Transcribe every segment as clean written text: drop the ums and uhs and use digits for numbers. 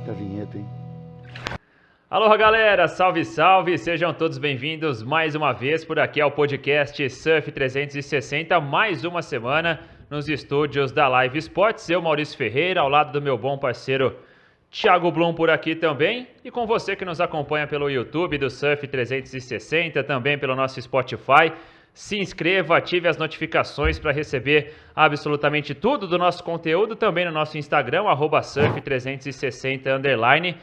Eita vinheta, hein? Alô, galera! Salve, salve! Sejam todos bem-vindos mais uma vez por aqui ao podcast Surf 360, mais uma semana nos estúdios da Live Sports. Eu, Maurício Ferreira, ao lado do meu bom parceiro Thiago Blum por aqui também, e com você que nos acompanha pelo YouTube do Surf 360, também pelo nosso Spotify. Se inscreva, ative as notificações para receber absolutamente tudo do nosso conteúdo, também no nosso Instagram, @surf360_.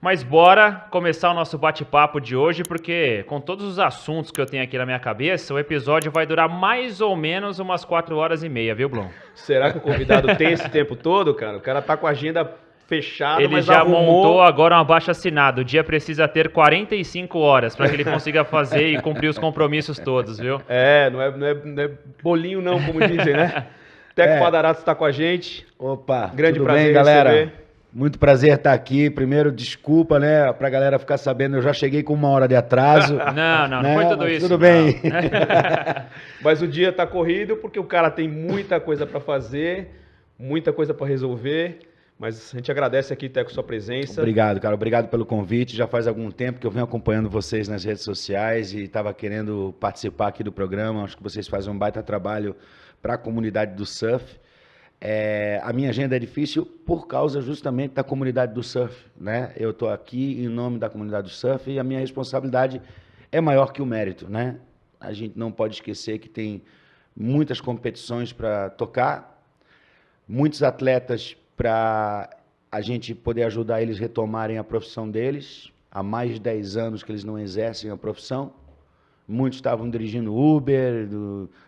Mas bora começar o nosso bate-papo de hoje, porque com todos os assuntos que eu tenho aqui na minha cabeça, o episódio vai durar mais ou menos umas 4h30, viu, Blum? Será que o convidado tem esse tempo todo, cara? O cara tá com a agenda fechada, Ele mas já arrumou... montou agora um abaixo-assinado. O dia precisa ter 45 horas para que ele consiga fazer e cumprir os compromissos todos, viu? Não é bolinho não, como dizem, né? Teco Padarato está com a gente. Opa, Grande tudo prazer bem, galera? receber. Muito prazer estar aqui. Primeiro, desculpa, né, pra galera ficar sabendo, eu já cheguei com 1 hora de atraso. Não né? foi tudo Mas isso. Tudo bem. Mas o dia tá corrido porque o cara tem muita coisa para fazer, muita coisa para resolver. Mas a gente agradece aqui, Teco, sua presença. Obrigado, cara. Obrigado pelo convite. Já faz algum tempo que eu venho acompanhando vocês nas redes sociais e estava querendo participar aqui do programa. Acho que vocês fazem um baita trabalho para a comunidade do surf. A minha agenda é difícil por causa justamente da comunidade do surf, né? Eu estou aqui em nome da comunidade do surf e a minha responsabilidade é maior que o mérito, né? A gente não pode esquecer que tem muitas competições para tocar, muitos atletas para a gente poder ajudar eles a retomarem a profissão deles. Há mais de 10 anos que eles não exercem a profissão. Muitos estavam dirigindo Uber,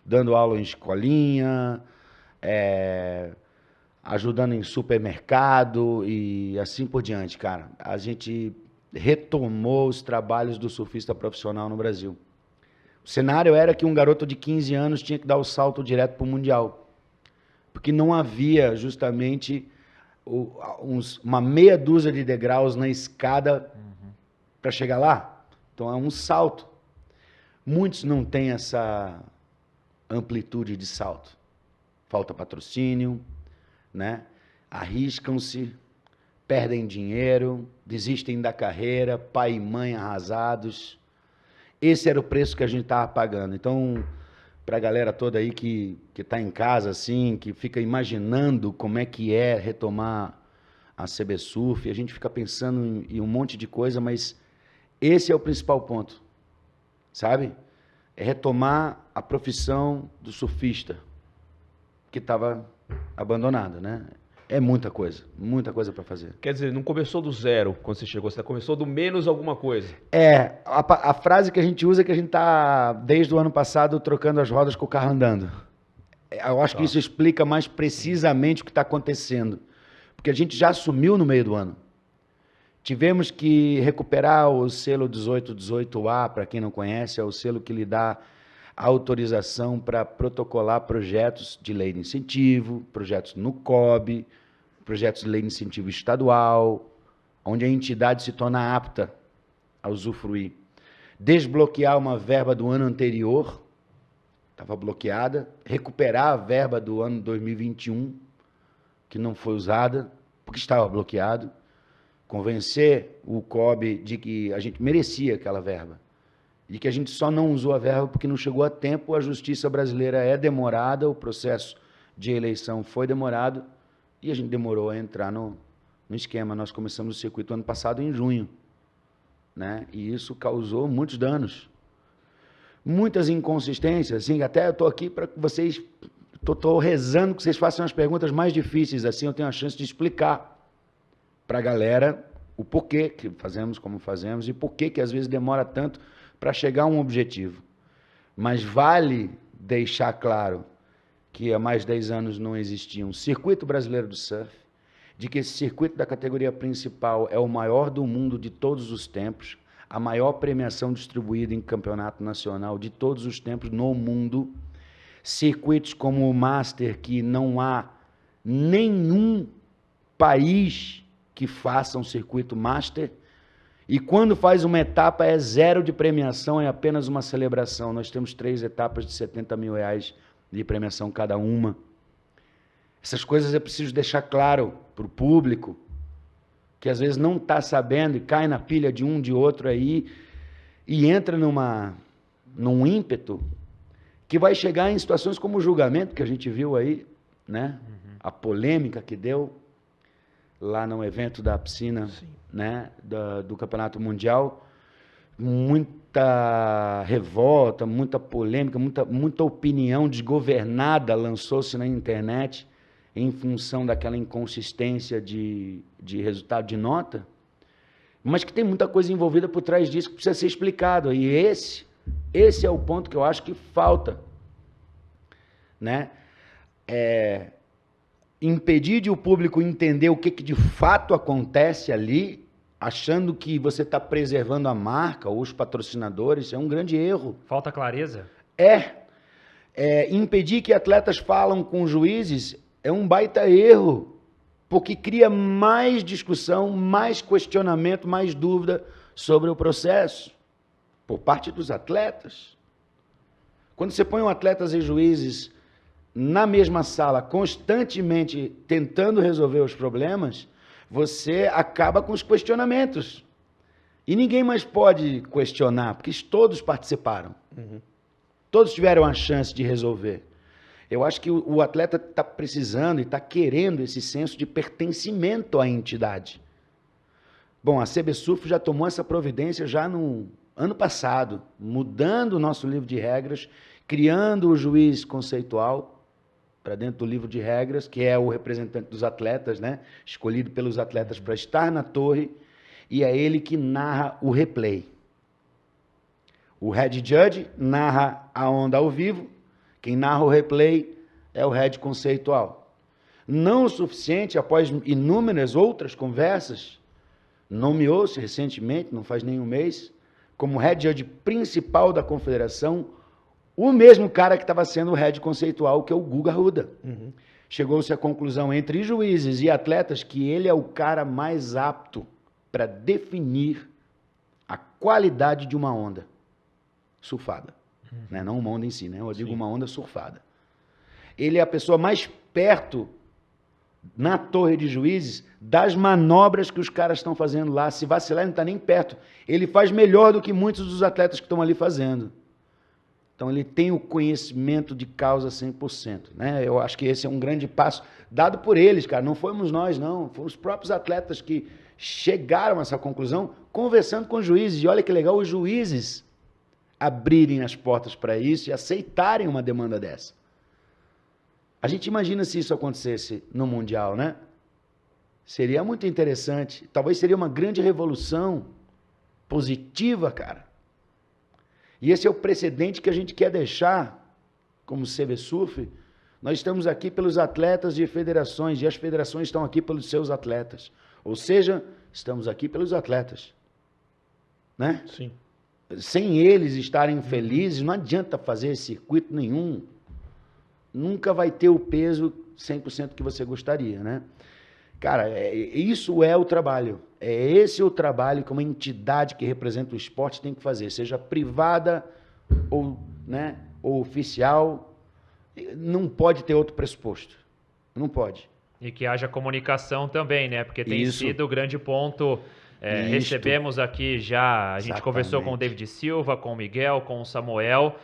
dando aula em escolinha, ajudando em supermercado e assim por diante, cara. A gente retomou os trabalhos do surfista profissional no Brasil. O cenário era que um garoto de 15 anos tinha que dar o salto direto para o Mundial, porque não havia justamente uma meia dúzia de degraus na escada para chegar lá. Então é um salto. Muitos não têm essa amplitude de salto. Falta patrocínio, né? Arriscam-se, perdem dinheiro, desistem da carreira, pai e mãe arrasados. Esse era o preço que a gente estava pagando. Então, para a galera toda aí que está em casa, assim, que fica imaginando como é que é retomar a CB Surf, a gente fica pensando em um monte de coisa, mas esse é o principal ponto, sabe? É retomar a profissão do surfista, que estava abandonada, né? É muita coisa para fazer. Quer dizer, não começou do zero quando você chegou, você começou do menos alguma coisa. A frase que a gente usa é que a gente está, desde o ano passado, trocando as rodas com o carro andando. Eu acho que isso explica mais precisamente o que está acontecendo. Porque a gente já assumiu no meio do ano. Tivemos que recuperar o selo 1818A, para quem não conhece, é o selo que lhe dá a autorização para protocolar projetos de lei de incentivo, projetos no COB, projetos de lei de incentivo estadual, onde a entidade se torna apta a usufruir. Desbloquear uma verba do ano anterior, estava bloqueada, recuperar a verba do ano 2021, que não foi usada, porque estava bloqueado, convencer o COB de que a gente merecia aquela verba, de que a gente só não usou a verba porque não chegou a tempo, a justiça brasileira é demorada, o processo de eleição foi demorado e a gente demorou a entrar no esquema. Nós começamos o circuito ano passado em junho, né? E isso causou muitos danos, muitas inconsistências, assim, até eu estou aqui para que vocês, estou rezando que vocês façam as perguntas mais difíceis, assim eu tenho a chance de explicar para a galera o porquê que fazemos como fazemos e porquê que às vezes demora tanto para chegar a um objetivo. Mas vale deixar claro que há mais de 10 anos não existia um circuito brasileiro do surf, de que esse circuito da categoria principal é o maior do mundo de todos os tempos, a maior premiação distribuída em campeonato nacional de todos os tempos no mundo, circuitos como o Master, que não há nenhum país que faça um circuito Master, e quando faz uma etapa é 0 de premiação, é apenas uma celebração. Nós temos 3 etapas de R$70 mil de premiação cada uma. Essas coisas é preciso deixar claro para o público, que às vezes não está sabendo e cai na pilha de um, de outro aí, e entra num ímpeto que vai chegar em situações como o julgamento que a gente viu aí, né? A polêmica que deu lá no evento da piscina, né? Do Campeonato Mundial. Muita revolta, muita polêmica, muita opinião desgovernada lançou-se na internet em função daquela inconsistência de resultado de nota, mas que tem muita coisa envolvida por trás disso que precisa ser explicado. E esse é o ponto que eu acho que falta, né? Impedir de o público entender o que de fato acontece ali, achando que você está preservando a marca ou os patrocinadores, é um grande erro. Falta clareza? Impedir que atletas falam com juízes é um baita erro, porque cria mais discussão, mais questionamento, mais dúvida sobre o processo, por parte dos atletas. Quando você põe atletas e juízes na mesma sala, constantemente tentando resolver os problemas, você acaba com os questionamentos. E ninguém mais pode questionar, porque todos participaram. Todos tiveram a chance de resolver. Eu acho que o atleta está precisando e está querendo esse senso de pertencimento à entidade. Bom, a CBSURF já tomou essa providência já no ano passado, mudando o nosso livro de regras, criando o juiz conceitual para dentro do livro de regras, que é o representante dos atletas, né? Escolhido pelos atletas para estar na torre, e é ele que narra o replay. O head judge narra a onda ao vivo, quem narra o replay é o head conceitual. Não o suficiente, após inúmeras outras conversas, nomeou-se recentemente, não faz nem um mês, como head judge principal da confederação, o mesmo cara que estava sendo o head conceitual, que é o Guga Arruda. Chegou-se à conclusão entre juízes e atletas que ele é o cara mais apto para definir a qualidade de uma onda surfada. Né? Não uma onda em si, né? Eu digo uma onda surfada. Ele é a pessoa mais perto, na torre de juízes, das manobras que os caras estão fazendo lá. Se vacilar, ele não está nem perto. Ele faz melhor do que muitos dos atletas que estão ali fazendo. Então, ele tem o conhecimento de causa 100%. Né? Eu acho que esse é um grande passo dado por eles, cara. Não fomos nós, não. Foram os próprios atletas que chegaram a essa conclusão conversando com os juízes. E olha que legal, os juízes abrirem as portas para isso e aceitarem uma demanda dessa. A gente imagina se isso acontecesse no Mundial, né? Seria muito interessante. Talvez seria uma grande revolução positiva, cara. E esse é o precedente que a gente quer deixar como CBSURF. Nós estamos aqui pelos atletas de federações e as federações estão aqui pelos seus atletas. Ou seja, estamos aqui pelos atletas. Né? Sim. Sem eles estarem felizes, não adianta fazer circuito nenhum. Nunca vai ter o peso 100% que você gostaria, né? Cara, isso é o trabalho. É esse o trabalho que uma entidade que representa o esporte tem que fazer, seja privada ou, né, ou oficial. Não pode ter outro pressuposto. Não pode. E que haja comunicação também, né? Porque tem sido o grande ponto. Recebemos aqui já, a gente conversou com o David Silva, com o Miguel, com o Samuel,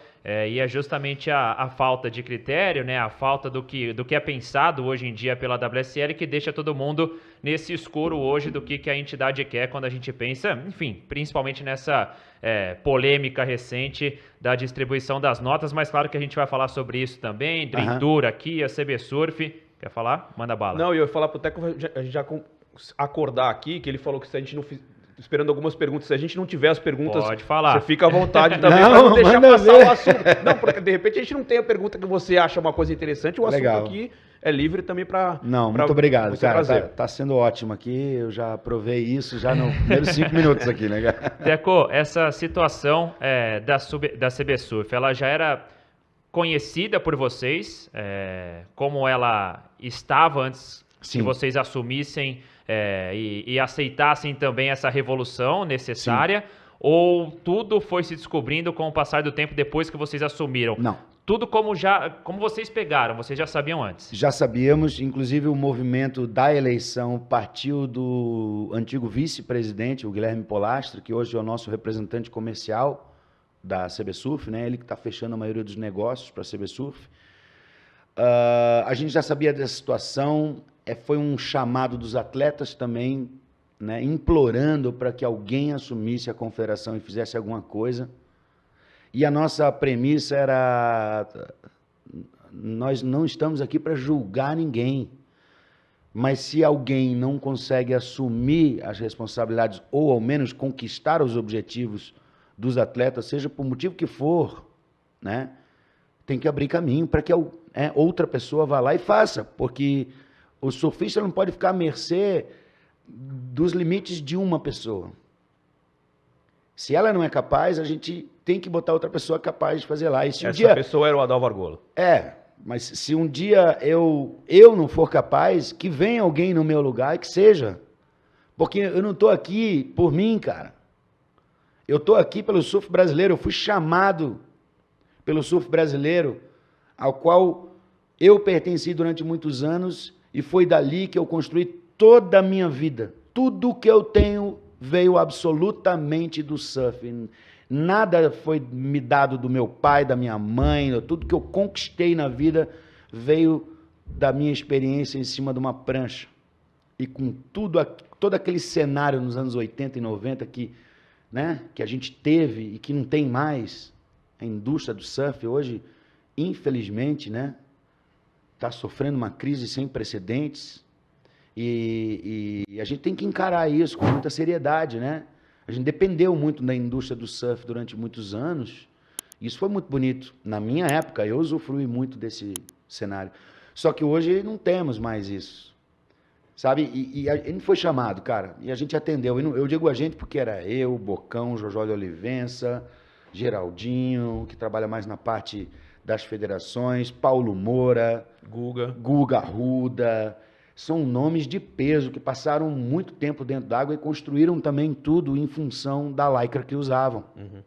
e é justamente a falta de critério, né, a falta do que é pensado hoje em dia pela WSL que deixa todo mundo nesse escuro hoje do que a entidade quer quando a gente pensa, enfim, principalmente nessa polêmica recente da distribuição das notas, mas claro que a gente vai falar sobre isso também, Dream Tour aqui, a CBSURF, quer falar? Manda bala. Não, eu ia falar pro Teco, a gente já acordar aqui, que ele falou que se a gente não esperando algumas perguntas, se a gente não tiver as perguntas, pode falar. Você fica à vontade também para não deixar passar o assunto. Não, porque de repente a gente não tem a pergunta que você acha uma coisa interessante, o assunto aqui é livre também para... Não, muito obrigado, cara, tá sendo ótimo aqui, eu já provei isso já nos primeiros 5 minutos aqui, né, cara? Teco, essa situação da CBSURF, ela já era conhecida por vocês, como ela estava antes que vocês assumissem e aceitassem também essa revolução necessária? Sim. Ou tudo foi se descobrindo com o passar do tempo depois que vocês assumiram? Não. Tudo como vocês pegaram, vocês já sabiam antes? Já sabíamos, inclusive o movimento da eleição partiu do antigo vice-presidente, o Guilherme Polastri, que hoje é o nosso representante comercial da CB Surf, né? Ele que está fechando a maioria dos negócios para a CB Surf. A gente já sabia dessa situação, foi um chamado dos atletas também, né? Implorando para que alguém assumisse a confederação e fizesse alguma coisa. E a nossa premissa era: nós não estamos aqui para julgar ninguém, mas se alguém não consegue assumir as responsabilidades ou ao menos conquistar os objetivos dos atletas, seja por motivo que for, né, tem que abrir caminho para que outra pessoa vá lá e faça, porque o surfista não pode ficar à mercê dos limites de uma pessoa. Se ela não é capaz, a gente tem que botar outra pessoa capaz de fazer lá. E se Essa pessoa era o Adalvo Argola. Mas se um dia eu não for capaz, que venha alguém no meu lugar e que seja. Porque eu não estou aqui por mim, cara. Eu estou aqui pelo surf brasileiro. Eu fui chamado pelo surf brasileiro, ao qual eu pertenci durante muitos anos, e foi dali que eu construí toda a minha vida. Tudo que eu tenho veio absolutamente do surf. Nada foi me dado do meu pai, da minha mãe. Tudo que eu conquistei na vida veio da minha experiência em cima de uma prancha. E com todo aquele cenário nos anos 80 e 90 que a gente teve e que não tem mais, a indústria do surf hoje, infelizmente, está sofrendo uma crise sem precedentes. E a gente tem que encarar isso com muita seriedade, né? A gente dependeu muito da indústria do surf durante muitos anos. Isso foi muito bonito. Na minha época, eu usufrui muito desse cenário. Só que hoje não temos mais isso, sabe? E a gente foi chamado, cara, e a gente atendeu. Eu digo a gente porque era eu, Bocão, Jojólio Olivença, Geraldinho, que trabalha mais na parte das federações, Paulo Moura, Guga Arruda. São nomes de peso que passaram muito tempo dentro d'água e construíram também tudo em função da lycra que usavam. Uhum.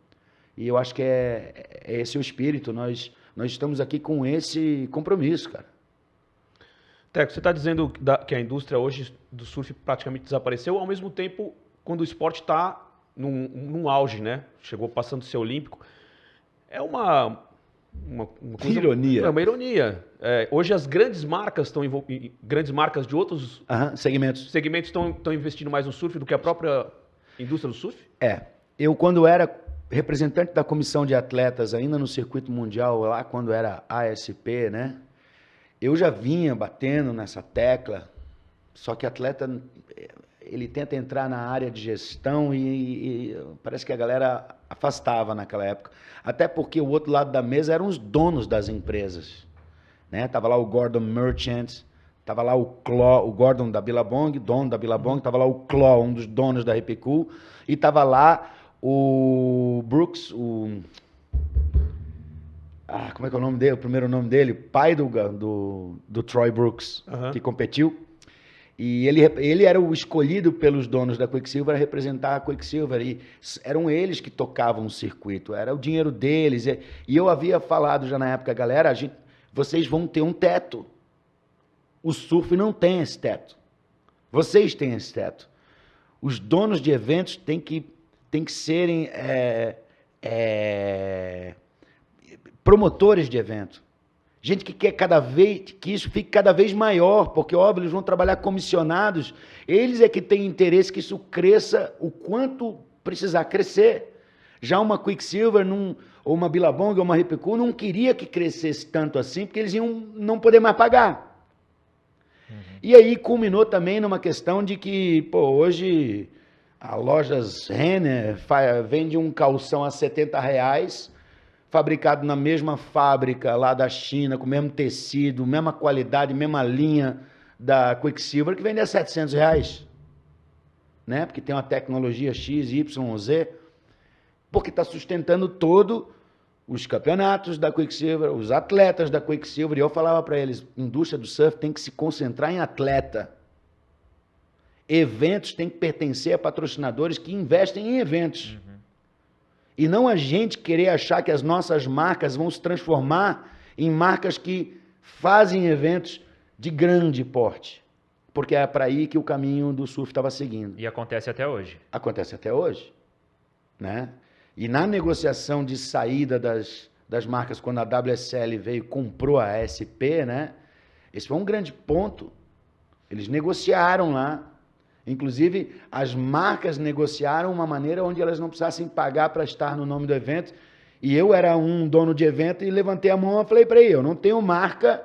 E eu acho que é esse o espírito. Nós estamos aqui com esse compromisso, cara. Teco, você está dizendo que a indústria hoje do surf praticamente desapareceu, ao mesmo tempo quando o esporte está num auge, né? Chegou passando a ser olímpico. É uma coisa, ironia. É uma ironia. Hoje as grandes marcas grandes marcas de outros segmentos estão investindo mais no surf do que a própria indústria do surf? Eu quando era representante da comissão de atletas ainda no circuito mundial, lá quando era ASP, né? Eu já vinha batendo nessa tecla, só que atleta, ele tenta entrar na área de gestão e parece que a galera afastava naquela época. Até porque o outro lado da mesa eram os donos das empresas, né? Tava lá o Gordon Merchant, tava lá o Claw, o Gordon da Billabong, dono da Billabong, tava lá o Claw, um dos donos da Repicool, e tava lá o Brooks, como é que é o nome dele? O primeiro nome dele? Pai do Troy Brooks, que competiu. E ele era o escolhido pelos donos da Quicksilver a representar a Quicksilver. E eram eles que tocavam o circuito, era o dinheiro deles. E eu havia falado já na época, galera, vocês vão ter um teto. O surf não tem esse teto. Vocês têm esse teto. Os donos de eventos têm que serem promotores de evento. Gente que quer que isso fique cada vez maior, porque, óbvio, eles vão trabalhar comissionados. Eles é que têm interesse que isso cresça o quanto precisar crescer. Já uma Quicksilver, ou uma Billabong, ou uma Repicool, não queria que crescesse tanto assim, porque eles iam não poder mais pagar. Uhum. E aí culminou também numa questão de que, hoje, a Lojas Renner vende um calção a R$70, fabricado na mesma fábrica lá da China, com o mesmo tecido, mesma qualidade, mesma linha da Quicksilver, que vende a R$700, né? Porque tem uma tecnologia X, Y, Z, porque está sustentando todos os campeonatos da Quicksilver, os atletas da Quicksilver, e eu falava para eles, indústria do surf tem que se concentrar em atleta. Eventos têm que pertencer a patrocinadores que investem em eventos. Uhum. E não a gente querer achar que as nossas marcas vão se transformar em marcas que fazem eventos de grande porte. Porque é para aí que o caminho do surf estava seguindo. E acontece até hoje. Acontece até hoje. Né? E na negociação de saída das marcas, quando a WSL veio e comprou a ASP, né? Esse foi um grande ponto. Eles negociaram lá. Inclusive, as marcas negociaram uma maneira onde elas não precisassem pagar para estar no nome do evento. E eu era um dono de evento e levantei a mão e falei para ele, eu não tenho marca,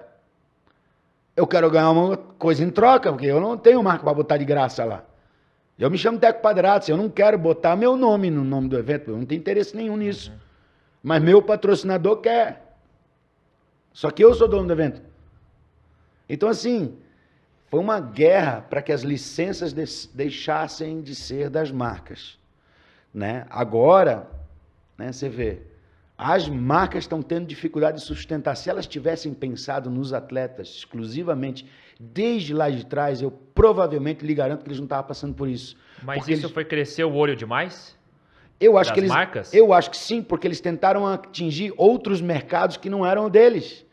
eu quero ganhar uma coisa em troca, porque eu não tenho marca para botar de graça lá. Eu me chamo Teco Padratos, eu não quero botar meu nome no nome do evento, eu não tenho interesse nenhum nisso. Mas meu patrocinador quer. Só que eu sou dono do evento. Então, assim, foi uma guerra para que as licenças deixassem de ser das marcas. Né? Agora, né, você vê, as marcas estão tendo dificuldade de sustentar. Se elas tivessem pensado nos atletas exclusivamente, desde lá de trás, eu provavelmente lhe garanto que eles não estavam passando por isso. Mas isso foi crescer o olho demais? Eu acho das marcas? Eu acho que sim, porque eles tentaram atingir outros mercados que não eram deles.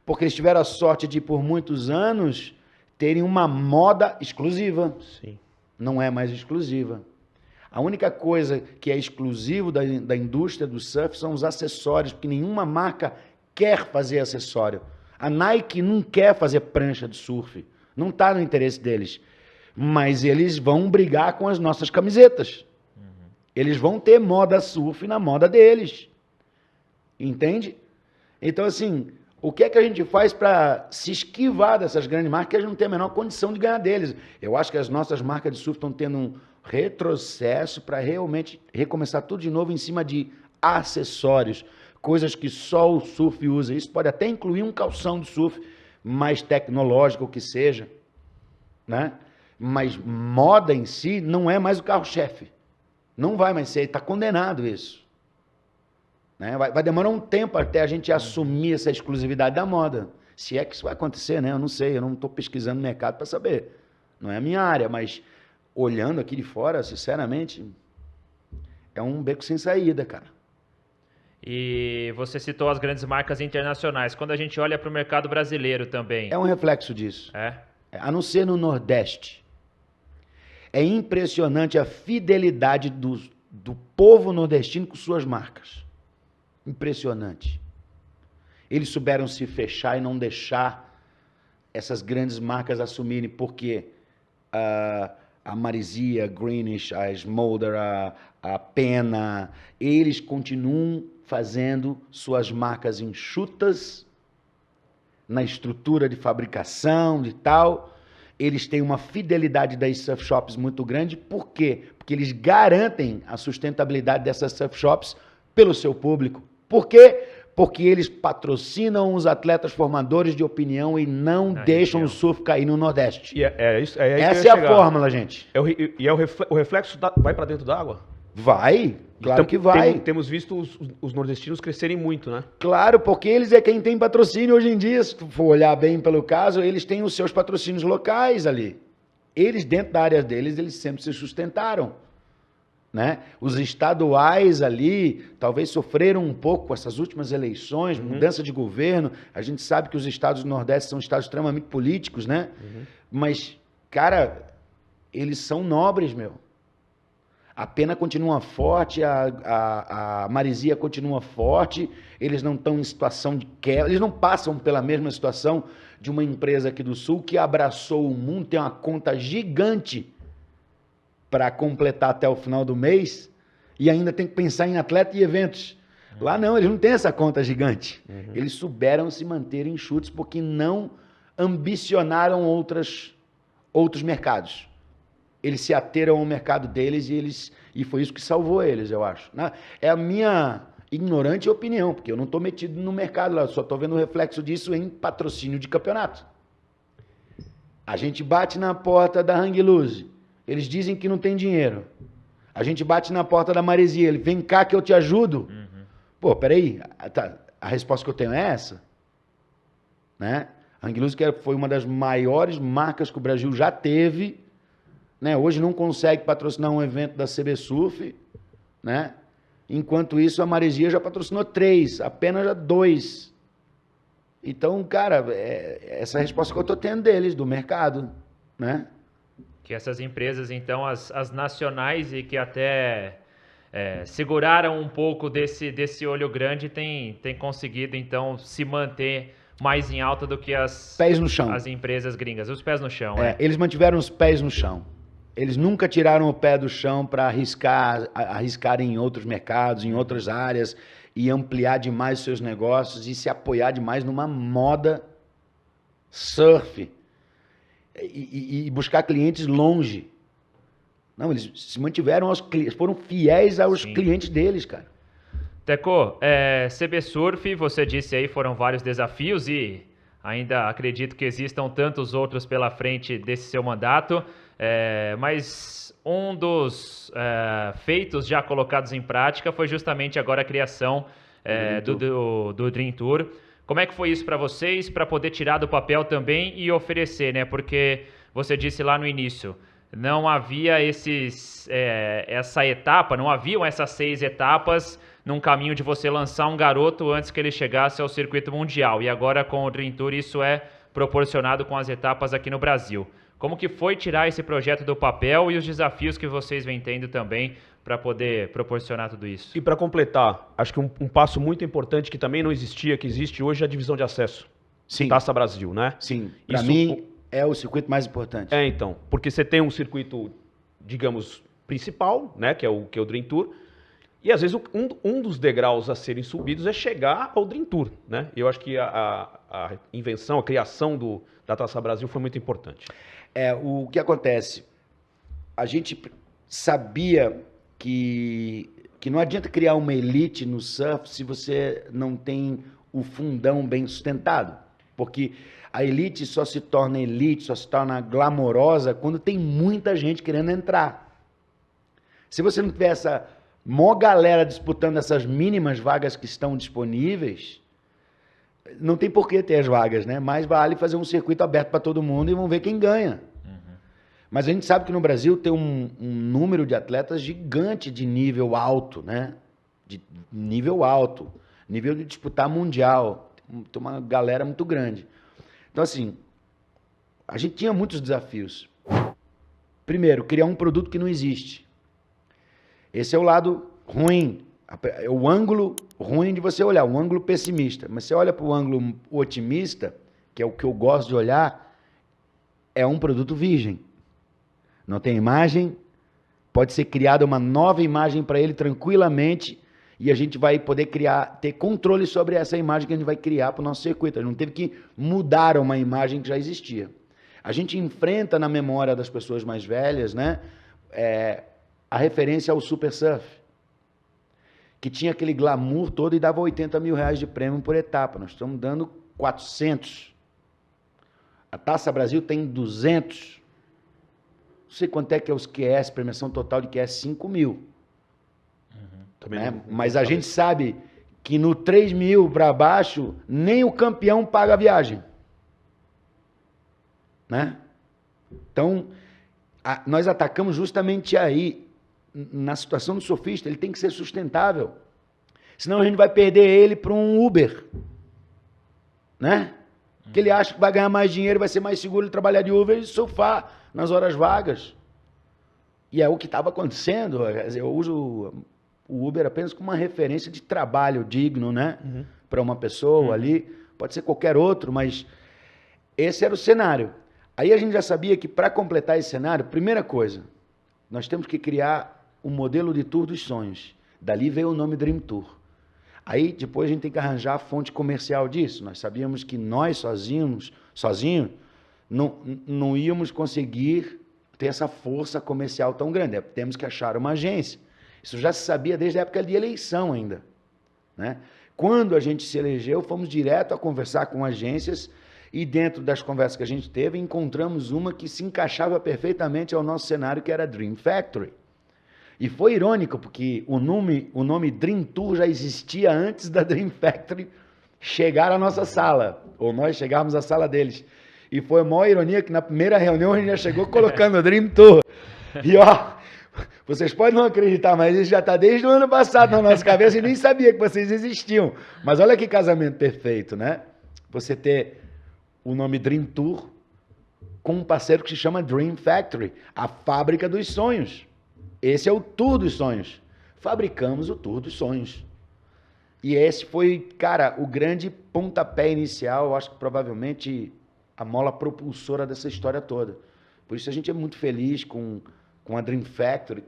Porque eles tiveram a sorte de, por muitos anos, terem uma moda exclusiva. Sim. Não é mais exclusiva. A única coisa que é exclusivo da indústria do surf são os acessórios, porque nenhuma marca quer fazer acessório. A Nike não quer fazer prancha de surf. Não está no interesse deles. Mas eles vão brigar com as nossas camisetas. Eles vão ter moda surf na moda deles. Entende? Então, assim, o que é que a gente faz para se esquivar dessas grandes marcas que a gente não tem a menor condição de ganhar deles? Eu acho que as nossas marcas de surf estão tendo um retrocesso para realmente recomeçar tudo de novo em cima de acessórios, coisas que só o surf usa. Isso pode até incluir um calção de surf mais tecnológico que seja, né? Mas moda em si não é mais o carro-chefe. Não vai mais ser, está condenado isso. Né? Vai demorar um tempo até a gente assumir essa exclusividade da moda. Se é que isso vai acontecer, né? Eu não sei, eu não estou pesquisando no mercado para saber. Não é a minha área, mas olhando aqui de fora, sinceramente, é um beco sem saída, cara. E você citou as grandes marcas internacionais. Quando a gente olha para o mercado brasileiro também... É um reflexo disso. A não ser no Nordeste. É impressionante a fidelidade do povo nordestino com suas marcas. Impressionante. Eles souberam se fechar e não deixar essas grandes marcas assumirem, porque a Marizia, a Greenish, a Smolder, a Pena, eles continuam fazendo suas marcas enxutas na estrutura de fabricação e tal. Eles têm uma fidelidade das surf shops muito grande. Por quê? Porque eles garantem a sustentabilidade dessas surf shops pelo seu público. Por quê? Porque eles patrocinam os atletas formadores de opinião e não deixam o surf cair no Nordeste. Essa é a fórmula, gente. O reflexo vai para dentro d'água? Vai, claro que vai. Temos visto os nordestinos crescerem muito, né? Claro, porque eles é quem tem patrocínio hoje em dia. Se tu for olhar bem pelo caso, eles têm os seus patrocínios locais ali. Eles, dentro da área deles, eles sempre se sustentaram. Né? Os estaduais ali talvez sofreram um pouco com essas últimas eleições, mudança de governo. A gente sabe que os estados do Nordeste são estados extremamente políticos, né? Mas, cara, eles são nobres, meu. A Pena continua forte, a Marizia continua forte, eles não estão em situação de quebra, eles não passam pela mesma situação de uma empresa aqui do Sul que abraçou o mundo, tem uma conta gigante para completar até o final do mês e ainda tem que pensar em atleta e eventos. Lá não, eles não têm essa conta gigante. Eles souberam se manter enxutos porque não ambicionaram outros mercados. Eles se ateram ao mercado deles e foi isso que salvou eles, eu acho. É a minha ignorante opinião, porque eu não estou metido no mercado lá, eu só estou vendo o reflexo disso em patrocínio de campeonato. A gente bate na porta da Hang Loose, eles dizem que não tem dinheiro. A gente bate na porta da Marizia, ele vem cá que eu te ajudo. Pô, peraí, a resposta que eu tenho é essa. Né? A Hang Loose foi uma das maiores marcas que o Brasil já teve, né? Hoje não consegue patrocinar um evento da CB Surf, né? Enquanto isso, a Maresia já patrocinou 3, apenas já 2. Então, cara, essa é a resposta que eu estou tendo deles, do mercado, né? Que essas empresas, então, as nacionais e que até seguraram um pouco desse olho grande, tem conseguido, então, se manter mais em alta do que pés no chão. As empresas gringas. Os pés no chão, Eles mantiveram os pés no chão. Eles nunca tiraram o pé do chão para arriscar em outros mercados, em outras áreas, e ampliar demais seus negócios e se apoiar demais numa moda surf e buscar clientes longe. Não, eles se mantiveram foram fiéis aos clientes deles, cara. Teco, CB Surf, você disse aí, foram vários desafios e ainda acredito que existam tantos outros pela frente desse seu mandato, mas um dos feitos já colocados em prática foi justamente agora a criação do Dream Tour. Como é que foi isso para vocês, para poder tirar do papel também e oferecer, né? Porque você disse lá no início, não havia essa etapa, não haviam essas 6 etapas num caminho de você lançar um garoto antes que ele chegasse ao circuito mundial. E agora com o Dream Tour isso é proporcionado com as etapas aqui no Brasil. Como que foi tirar esse projeto do papel e os desafios que vocês vêm tendo também para poder proporcionar tudo isso? E para completar, acho que um passo muito importante que também não existia, que existe hoje, é a divisão de acesso. Sim. Taça Brasil, né? Sim. Para mim é o circuito mais importante. Então, porque você tem um circuito, digamos, principal, né, que é o Dream Tour, e às vezes um dos degraus a serem subidos é chegar ao Dream Tour, né? E eu acho que a invenção, a criação da Taça Brasil foi muito importante. O que acontece? A gente sabia que não adianta criar uma elite no surf se você não tem o fundão bem sustentado. Porque a elite só se torna elite, só se torna glamourosa quando tem muita gente querendo entrar. Se você não tiver essa maior galera disputando essas mínimas vagas que estão disponíveis, não tem por que ter as vagas, né? Mas vale fazer um circuito aberto para todo mundo e vamos ver quem ganha. Mas a gente sabe que no Brasil tem um número de atletas gigante de nível alto, né? De nível alto, nível de disputar mundial. Tem uma galera muito grande. Então, assim, a gente tinha muitos desafios. Primeiro, criar um produto que não existe. Esse é o lado ruim, é o ângulo ruim de você olhar, um ângulo pessimista. Mas você olha para o ângulo otimista, que é o que eu gosto de olhar, é um produto virgem. Não tem imagem, pode ser criada uma nova imagem para ele tranquilamente e a gente vai poder ter controle sobre essa imagem que a gente vai criar para o nosso circuito. A gente não teve que mudar uma imagem que já existia. A gente enfrenta na memória das pessoas mais velhas, né, a referência ao Super Surf, que tinha aquele glamour todo e dava 80 mil reais de prêmio por etapa. Nós estamos dando 400. A Taça Brasil tem 200. Não sei quanto é que é os QS, premiação total de QS, 5 mil. Mas a gente sabe que no 3 mil para baixo, nem o campeão paga a viagem. Né? Então, nós atacamos justamente aí, na situação do surfista, ele tem que ser sustentável. Senão a gente vai perder ele para um Uber. Né? Que ele acha que vai ganhar mais dinheiro, vai ser mais seguro ele trabalhar de Uber e surfar nas horas vagas. E é o que estava acontecendo. Eu uso o Uber apenas como uma referência de trabalho digno, né? Para uma pessoa ali. Pode ser qualquer outro, mas esse era o cenário. Aí a gente já sabia que para completar esse cenário, primeira coisa, nós temos que criar um modelo de tour dos sonhos. Dali veio o nome Dream Tour. Aí depois a gente tem que arranjar a fonte comercial disso. Nós sabíamos que nós sozinhos não íamos conseguir ter essa força comercial tão grande. Temos que achar uma agência. Isso já se sabia desde a época de eleição ainda. Né? Quando a gente se elegeu, fomos direto a conversar com agências e dentro das conversas que a gente teve, encontramos uma que se encaixava perfeitamente ao nosso cenário, que era a Dream Factory. E foi irônico, porque o nome Dream Tour já existia antes da Dream Factory chegar à nossa sala, ou nós chegarmos à sala deles. E foi a maior ironia que na primeira reunião a gente já chegou colocando o Dream Tour. E ó, Vocês podem não acreditar, mas isso já está desde o ano passado na nossa cabeça e nem sabia que vocês existiam. Mas olha que casamento perfeito, né? Você ter o nome Dream Tour com um parceiro que se chama Dream Factory, a fábrica dos sonhos. Esse é o Tour dos Sonhos. Fabricamos o Tour dos Sonhos. E esse foi, cara, o grande pontapé inicial, eu acho que provavelmente a mola propulsora dessa história toda. Por isso a gente é muito feliz com a Dream Factory,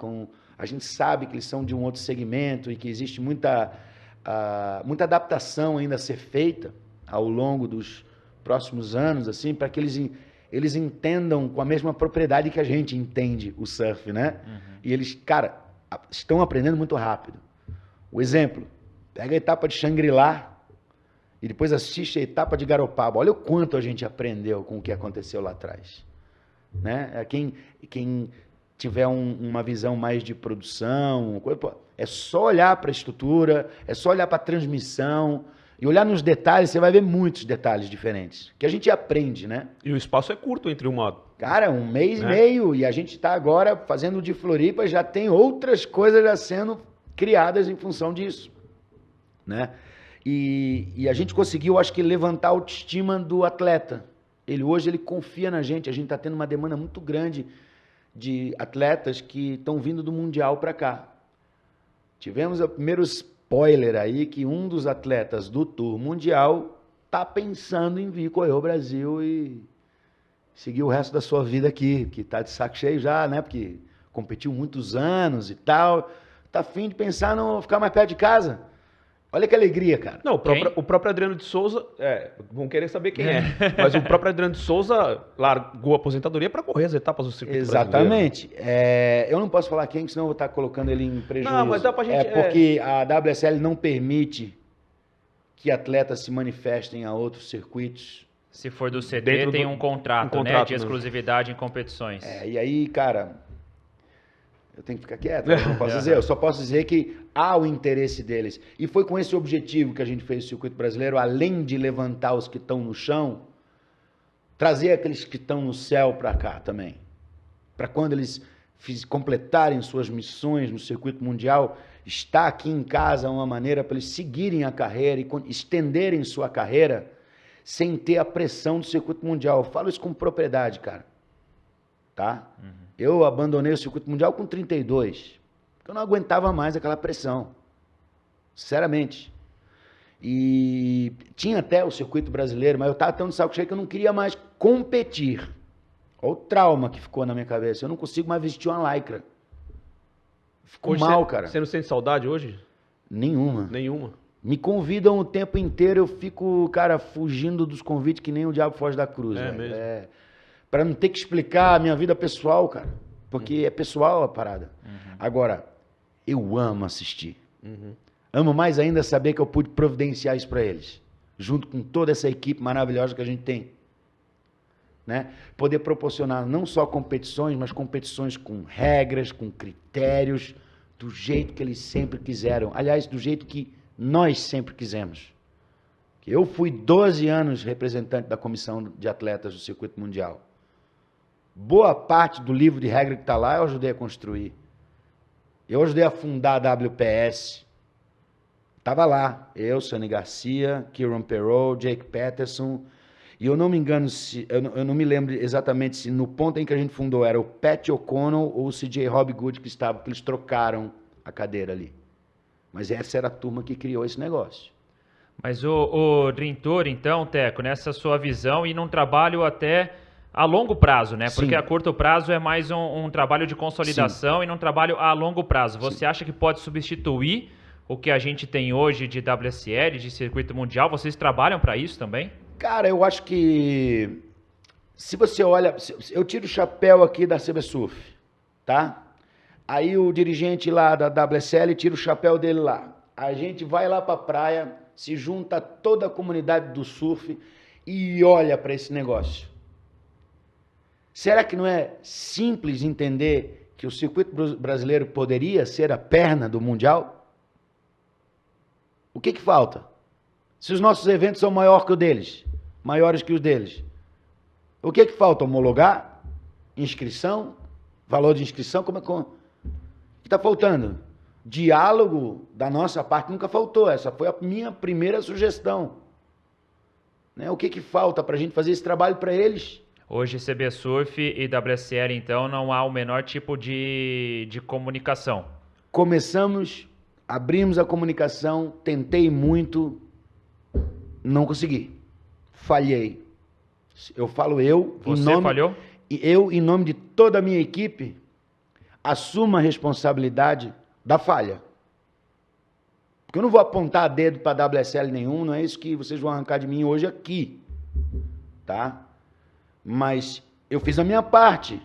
a gente sabe que eles são de um outro segmento e que existe muita adaptação ainda a ser feita ao longo dos próximos anos, assim, para que eles entendam com a mesma propriedade que a gente entende o surf, né? Uhum. E eles, cara, estão aprendendo muito rápido. O exemplo, pega a etapa de Xangri-Lá e depois assiste a etapa de Garopaba. Olha o quanto a gente aprendeu com o que aconteceu lá atrás. Né? Quem tiver uma visão mais de produção, é só olhar para a estrutura, é só olhar para a transmissão e olhar nos detalhes, você vai ver muitos detalhes diferentes, que a gente aprende, né? E o espaço é curto entre uma... Cara, 1 mês e meio, e a gente está agora fazendo de Floripa, já tem outras coisas já sendo criadas em função disso, né? E a gente conseguiu, acho que, levantar a autoestima do atleta. Hoje ele confia na gente, a gente está tendo uma demanda muito grande de atletas que estão vindo do Mundial para cá. Tivemos o primeiro spoiler aí, que um dos atletas do Tour Mundial está pensando em vir correr o Brasil e seguir o resto da sua vida aqui, que está de saco cheio já, né? Porque competiu muitos anos e tal, está afim de pensar no ficar mais perto de casa. Olha que alegria, cara. Não, o próprio Adriano de Souza, vão querer saber quem é, mas o próprio Adriano de Souza largou a aposentadoria para correr as etapas do circuito Exatamente. Eu não posso falar quem, senão eu vou estar colocando ele em prejuízo. Não, mas dá pra gente... porque a WSL não permite que atletas se manifestem a outros circuitos. Se for do CT, tem um contrato, né, de exclusividade em competições. E aí, cara... Eu tenho que ficar quieto, eu não posso dizer. Eu só posso dizer que há o interesse deles. E foi com esse objetivo que a gente fez o circuito brasileiro, além de levantar os que estão no chão, trazer aqueles que estão no céu para cá também. Para quando eles completarem suas missões no circuito mundial, estar aqui em casa uma maneira para eles seguirem a carreira e estenderem sua carreira sem ter a pressão do circuito mundial. Eu falo isso com propriedade, cara. Tá? Uhum. Eu abandonei o circuito mundial com 32, porque eu não aguentava mais aquela pressão, sinceramente. E tinha até o circuito brasileiro, mas eu estava tão de saco cheio que eu não queria mais competir. Olha o trauma que ficou na minha cabeça. Eu não consigo mais vestir uma lycra. Ficou hoje mal, cara. Você não sente saudade hoje? Nenhuma. Nenhuma. Me convidam o tempo inteiro, eu fico, cara, fugindo dos convites que nem o diabo foge da cruz. Mesmo. Para não ter que explicar a minha vida pessoal, cara. Porque é pessoal a parada. Uhum. Agora, eu amo assistir. Uhum. Amo mais ainda saber que eu pude providenciar isso para eles. Junto com toda essa equipe maravilhosa que a gente tem. Né? Poder proporcionar não só competições, mas competições com regras, com critérios, do jeito que eles sempre quiseram. Aliás, do jeito que nós sempre quisemos. Eu fui 12 anos representante da comissão de atletas do circuito mundial. Boa parte do livro de regra que está lá eu ajudei a construir. Eu ajudei a fundar a WPS. Estava lá. Eu, Sonny Garcia, Kieran Perot, Jake Patterson. E eu não me engano, eu não me lembro exatamente se no ponto em que a gente fundou era o Pat O'Connell ou o CJ Hobgood que estava, porque eles trocaram a cadeira ali. Mas essa era a turma que criou esse negócio. Mas o Dream Tour, então, Teco, nessa sua visão e num trabalho até a longo prazo, né? Porque a curto prazo é mais um trabalho de consolidação e num trabalho a longo prazo. Você acha que pode substituir o que a gente tem hoje de WSL, de circuito mundial? Vocês trabalham para isso também? Cara, eu acho que se você olha... Eu tiro o chapéu aqui da CB Surf, tá? Aí o dirigente lá da WSL tira o chapéu dele lá. A gente vai lá para a praia, se junta toda a comunidade do surf e olha para esse negócio. Será que não é simples entender que o circuito brasileiro poderia ser a perna do Mundial? O que falta? Se os nossos eventos são maiores que os deles, o que falta? Homologar? Inscrição? Valor de inscrição? que está faltando? Diálogo da nossa parte nunca faltou. Essa foi a minha primeira sugestão. Né? O que falta para a gente fazer esse trabalho para eles? Hoje, CB Surf e WSL, então, não há o menor tipo de comunicação. Abrimos a comunicação, tentei muito, não consegui. Falhei. Eu falo Você falhou? Eu, em nome de toda a minha equipe, assumo a responsabilidade da falha. Porque eu não vou apontar dedo para WSL nenhum, não é isso que vocês vão arrancar de mim hoje aqui. Tá? Mas eu fiz a minha parte.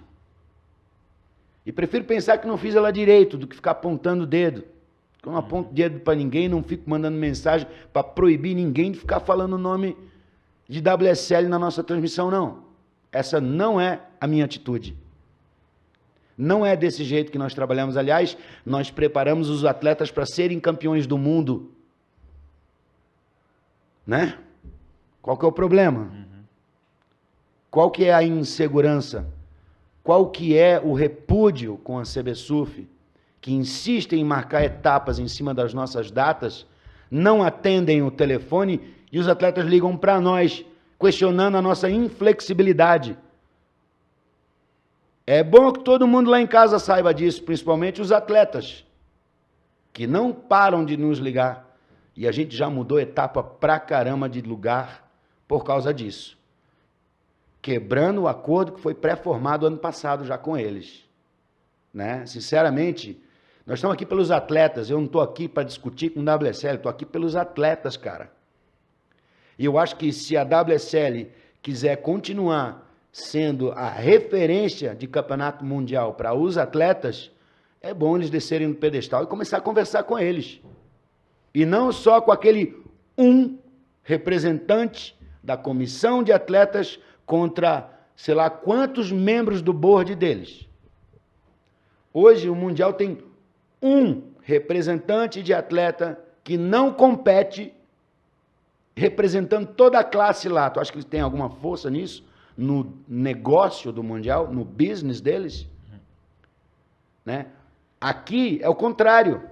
E prefiro pensar que não fiz ela direito do que ficar apontando o dedo. Eu não aponto dedo para ninguém, não fico mandando mensagem para proibir ninguém de ficar falando o nome de WSL na nossa transmissão, não. Essa não é a minha atitude. Não é desse jeito que nós trabalhamos. Aliás, nós preparamos os atletas para serem campeões do mundo. Né? Qual que é o problema? Qual que é a insegurança? Qual que é o repúdio com a CB Surf, que insistem em marcar etapas em cima das nossas datas, não atendem o telefone e os atletas ligam para nós, questionando a nossa inflexibilidade. É bom que todo mundo lá em casa saiba disso, principalmente os atletas, que não param de nos ligar. E a gente já mudou etapa pra caramba de lugar por causa disso. Quebrando o acordo que foi pré-formado ano passado já com eles. Né? Sinceramente, nós estamos aqui pelos atletas, eu não estou aqui para discutir com o WSL, estou aqui pelos atletas, cara. E eu acho que se a WSL quiser continuar sendo a referência de campeonato mundial para os atletas, é bom eles descerem no pedestal e começar a conversar com eles. E não só com aquele representante da comissão de atletas contra, sei lá, quantos membros do board deles. Hoje o Mundial tem um representante de atleta que não compete, representando toda a classe lá. Tu acha que eles têm alguma força nisso? No negócio do Mundial? No business deles? Né? Aqui é o contrário.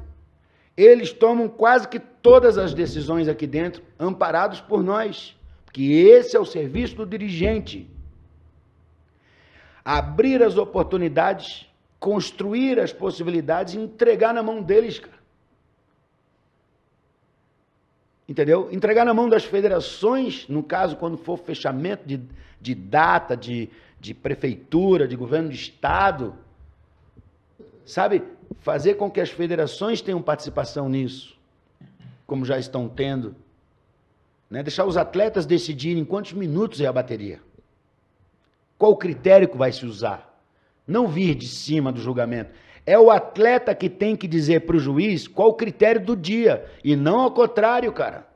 Eles tomam quase que todas as decisões aqui dentro, amparados por nós. Porque esse é o serviço do dirigente. Abrir as oportunidades, construir as possibilidades e entregar na mão deles, cara. Entendeu? Entregar na mão das federações, no caso, quando for fechamento de data, de prefeitura, de governo de estado, sabe? Fazer com que as federações tenham participação nisso, como já estão tendo. Né? Deixar os atletas decidirem quantos minutos é a bateria. Qual o critério que vai se usar? Não vir de cima do julgamento. É o atleta que tem que dizer para o juiz qual o critério do dia, e não ao contrário, cara.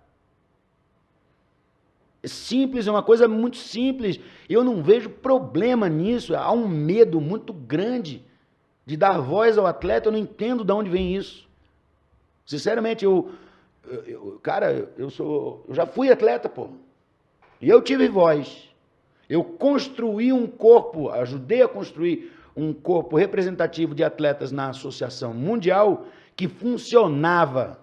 É simples, é uma coisa muito simples. Eu não vejo problema nisso. Há um medo muito grande de dar voz ao atleta. Eu não entendo de onde vem isso. Sinceramente, eu já fui atleta, pô. E eu tive voz. Eu construí um corpo, ajudei a construir um corpo representativo de atletas na Associação Mundial que funcionava.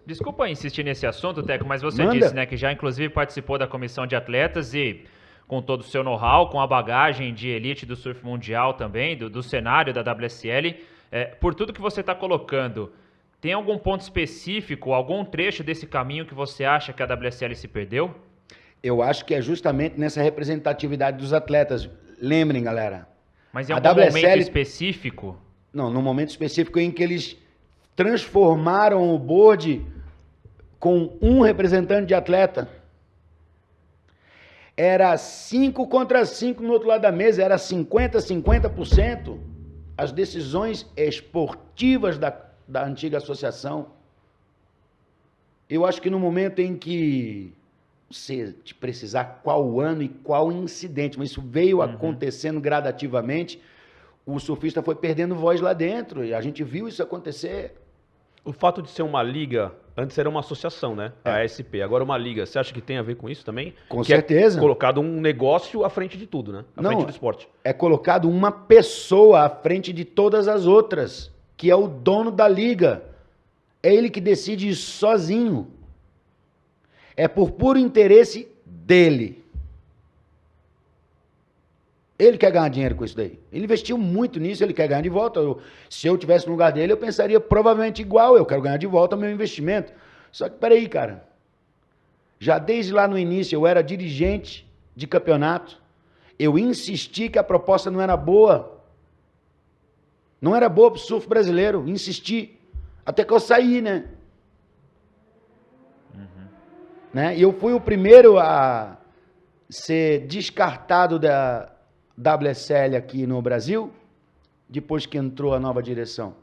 Desculpa insistir nesse assunto, Teco, mas você Manda. disse, né, que já inclusive participou da comissão de atletas e com todo o seu know-how, com a bagagem de elite do surf mundial também, do cenário da WSL, por tudo que você está colocando, tem algum ponto específico, algum trecho desse caminho que você acha que a WSL se perdeu? Eu acho que é justamente nessa representatividade dos atletas. Lembrem, galera. Mas em algum momento específico? Não, no momento específico em que eles transformaram o board com um representante de atleta. Era 5 contra 5 no outro lado da mesa, era 50%. As decisões esportivas da antiga associação. Eu acho que no momento em que você precisar qual ano e qual incidente, mas isso veio acontecendo gradativamente, o surfista foi perdendo voz lá dentro, e a gente viu isso acontecer. O fato de ser uma liga, antes era uma associação, né? A ASP, agora uma liga. Você acha que tem a ver com isso também? Com certeza. É colocado um negócio à frente de tudo, né? À frente do esporte. É colocado uma pessoa à frente de todas as outras. que é o dono da liga. É ele que decide isso sozinho. É por puro interesse dele. Ele quer ganhar dinheiro com isso daí. Ele investiu muito nisso, ele quer ganhar de volta. Se eu tivesse no lugar dele, eu pensaria provavelmente igual. Eu quero ganhar de volta o meu investimento. Só que, peraí, cara. Já desde lá no início, eu era dirigente de campeonato. Eu insisti que a proposta não era boa. Não era boa para o surf brasileiro. Insisti. Até que eu saí, né? Né? E eu fui o primeiro a ser descartado da WSL aqui no Brasil, depois que entrou a nova direção.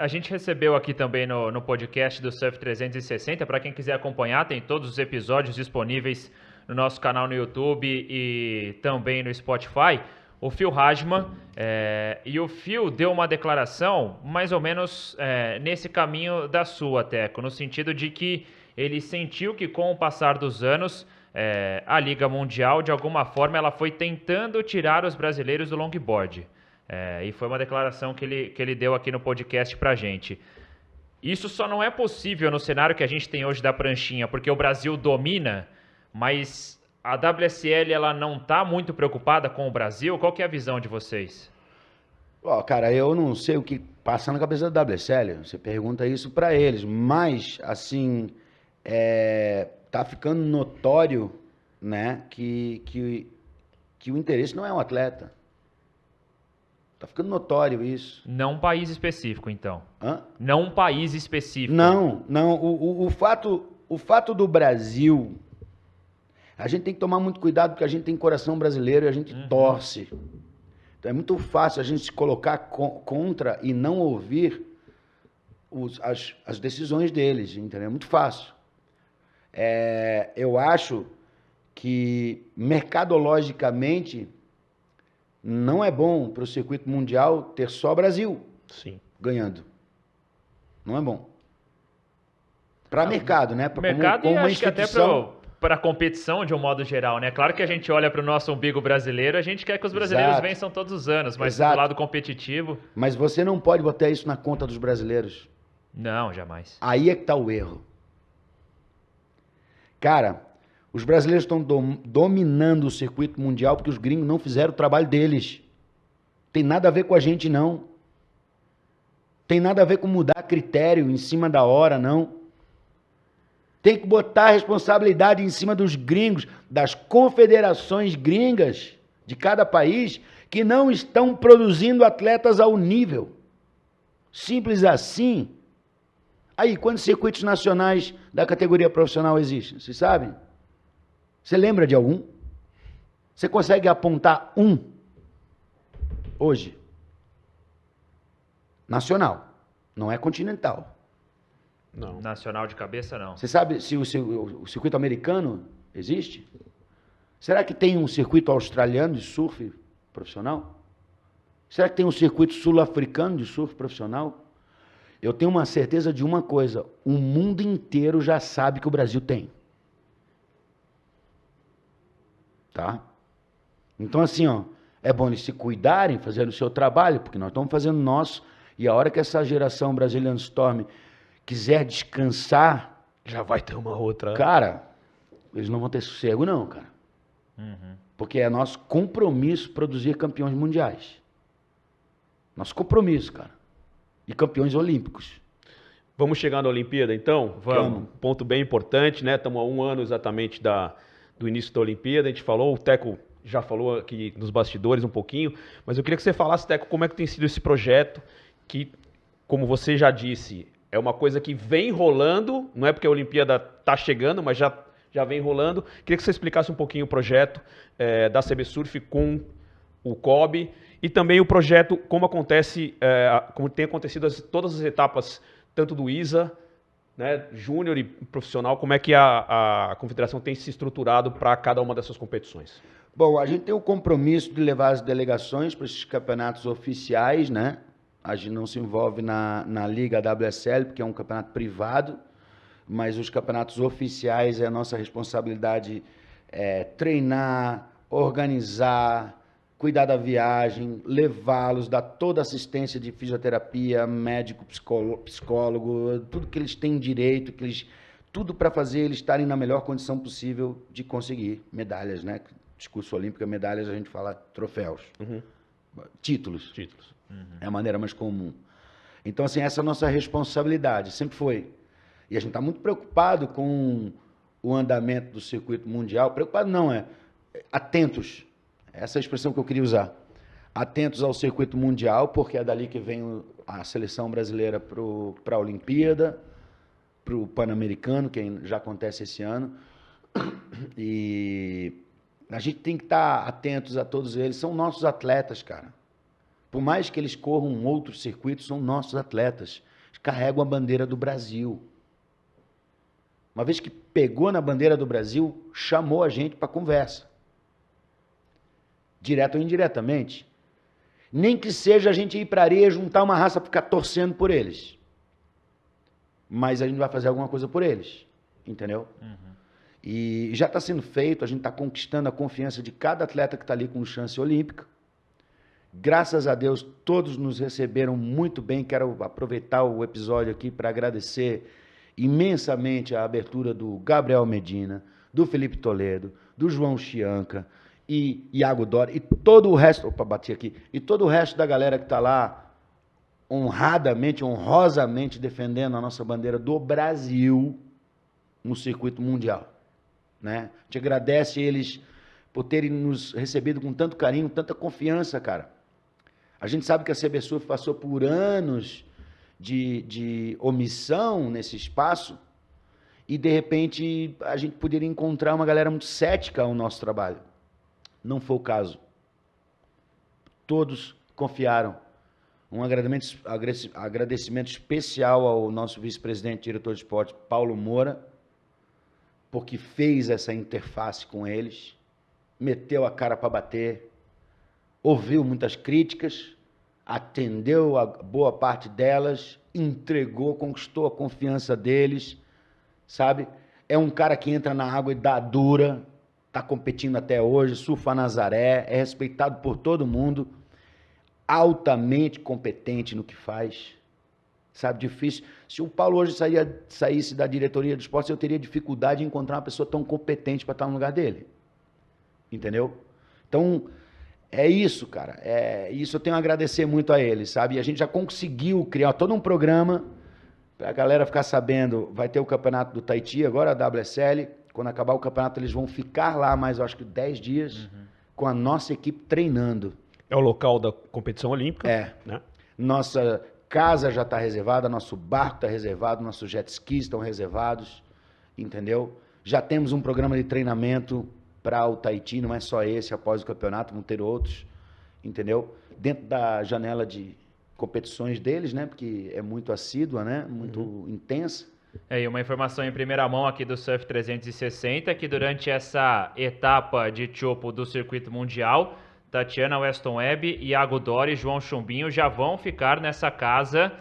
A gente recebeu aqui também no podcast do Surf 360, para quem quiser acompanhar, tem todos os episódios disponíveis no nosso canal no YouTube e também no Spotify, o Phil Hajman, e o Phil deu uma declaração mais ou menos nesse caminho da sua, Teco, no sentido de que ele sentiu que com o passar dos anos, a Liga Mundial, de alguma forma, ela foi tentando tirar os brasileiros do longboard. E foi uma declaração que ele deu aqui no podcast pra gente. Isso só não é possível no cenário que a gente tem hoje da pranchinha, porque o Brasil domina, mas a WSL ela não está muito preocupada com o Brasil. Qual que é a visão de vocês? Cara, eu não sei o que passa na cabeça da WSL. Você pergunta isso para eles, mas assim, tá ficando notório, né, que o interesse não é um atleta. Tá ficando notório isso. Não um país específico, então. Hã? Não um país específico. Não. O fato do Brasil, a gente tem que tomar muito cuidado porque a gente tem coração brasileiro e a gente torce. Então é muito fácil a gente se colocar contra e não ouvir as decisões deles, entendeu? É muito fácil. Eu acho que mercadologicamente não é bom para o circuito mundial ter só Brasil ganhando. Não é bom. Para mercado, né? Mercado como e acho que até para a competição de um modo geral, né? Claro que a gente olha para o nosso umbigo brasileiro, a gente quer que os brasileiros vençam todos os anos, mas do lado competitivo... Mas você não pode botar isso na conta dos brasileiros. Não, jamais. Aí é que está o erro. Cara, os brasileiros estão dominando o circuito mundial porque os gringos não fizeram o trabalho deles. Tem nada a ver com a gente, não. Tem nada a ver com mudar critério em cima da hora, não. Tem que botar a responsabilidade em cima dos gringos, das confederações gringas de cada país que não estão produzindo atletas ao nível. Simples assim. Aí, quantos circuitos nacionais da categoria profissional existem? Vocês sabem? Você lembra de algum? Você consegue apontar um hoje? Nacional. Não é continental. Não. Nacional de cabeça, não. Você sabe se o circuito americano existe? Será que tem um circuito australiano de surf profissional? Será que tem um circuito sul-africano de surf profissional? Eu tenho uma certeza de uma coisa. O mundo inteiro já sabe que o Brasil tem. Tá? Então, assim, é bom eles se cuidarem, fazendo o seu trabalho, porque nós estamos fazendo o nosso, e a hora que essa geração Brazilian Storm quiser descansar, já vai ter uma outra. Cara, eles não vão ter sossego, não, cara. Porque é nosso compromisso produzir campeões mundiais. Nosso compromisso, cara. E campeões olímpicos. Vamos chegar na Olimpíada, então? Vamos. Um ponto bem importante, né? Estamos há 1 ano exatamente do início da Olimpíada. A gente falou, o Teco já falou aqui nos bastidores um pouquinho, mas eu queria que você falasse, Teco, como é que tem sido esse projeto que, como você já disse, é uma coisa que vem rolando, não é porque a Olimpíada está chegando, mas já vem rolando. Queria que você explicasse um pouquinho o projeto da CB Surf com o COB e também o projeto, como acontece, como tem acontecido todas as etapas, tanto do ISA, né, júnior e profissional, como é que a confederação tem se estruturado para cada uma dessas competições? Bom, a gente tem o compromisso de levar as delegações para esses campeonatos oficiais, né? A gente não se envolve na Liga WSL, porque é um campeonato privado, mas os campeonatos oficiais é a nossa responsabilidade treinar, organizar, cuidar da viagem, levá-los, dar toda a assistência de fisioterapia, médico, psicólogo, tudo que eles têm direito, tudo para fazer eles estarem na melhor condição possível de conseguir medalhas, né? Discurso olímpico, medalhas, a gente fala troféus. Títulos. É a maneira mais comum. Então, assim, essa é a nossa responsabilidade, sempre foi. E a gente está muito preocupado com o andamento do circuito mundial. Preocupado não, atentos. Essa é a expressão que eu queria usar. Atentos ao circuito mundial, porque é dali que vem a seleção brasileira para a Olimpíada, para o Pan-Americano, que já acontece esse ano. E a gente tem que estar atentos a todos eles. São nossos atletas, cara. Por mais que eles corram outros circuitos, são nossos atletas. Eles carregam a bandeira do Brasil. Uma vez que pegou na bandeira do Brasil, chamou a gente para conversa. Direto ou indiretamente. Nem que seja a gente ir para a areia, juntar uma raça para ficar torcendo por eles. Mas a gente vai fazer alguma coisa por eles. Entendeu? E já está sendo feito, a gente está conquistando a confiança de cada atleta que está ali com chance olímpica. Graças a Deus, todos nos receberam muito bem. Quero aproveitar o episódio aqui para agradecer imensamente a abertura do Gabriel Medina, do Felipe Toledo, do João Chianca e Iago Dori e todo o resto, e todo o resto da galera que está lá honradamente, honrosamente defendendo a nossa bandeira do Brasil no circuito mundial, né? A gente agradece eles por terem nos recebido com tanto carinho, tanta confiança, cara. A gente sabe que a CBSurf passou por anos de omissão nesse espaço e, de repente, a gente poderia encontrar uma galera muito cética ao nosso trabalho. Não foi o caso. Todos confiaram. Um agradecimento especial ao nosso vice-presidente, diretor de esporte, Paulo Moura, porque fez essa interface com eles, meteu a cara para bater, ouviu muitas críticas, atendeu a boa parte delas, entregou, conquistou a confiança deles, sabe? É um cara que entra na água e dá dura, está competindo até hoje, surfa Nazaré, é respeitado por todo mundo, altamente competente no que faz, sabe? Difícil. Se o Paulo hoje saísse da diretoria do esporte, eu teria dificuldade em encontrar uma pessoa tão competente para estar no lugar dele. Entendeu? Então, é isso, cara. Isso eu tenho a agradecer muito a eles, sabe? E a gente já conseguiu criar todo um programa para a galera ficar sabendo. Vai ter o campeonato do Tahiti agora, a WSL. Quando acabar o campeonato, eles vão ficar lá mais, eu acho que 10 dias, com a nossa equipe treinando. É o local da competição olímpica. Né? Nossa casa já está reservada, nosso barco está reservado, nossos jet skis estão reservados, entendeu? Já temos um programa de treinamento para o Tahiti, não é só esse, após o campeonato, vão ter outros, entendeu? Dentro da janela de competições deles, né? Porque é muito assídua, né? Muito intensa. E uma informação em primeira mão aqui do Surf 360, que durante essa etapa de chopo do circuito mundial, Tatiana Weston Webb, Iago Dori e João Chumbinho já vão ficar nessa casa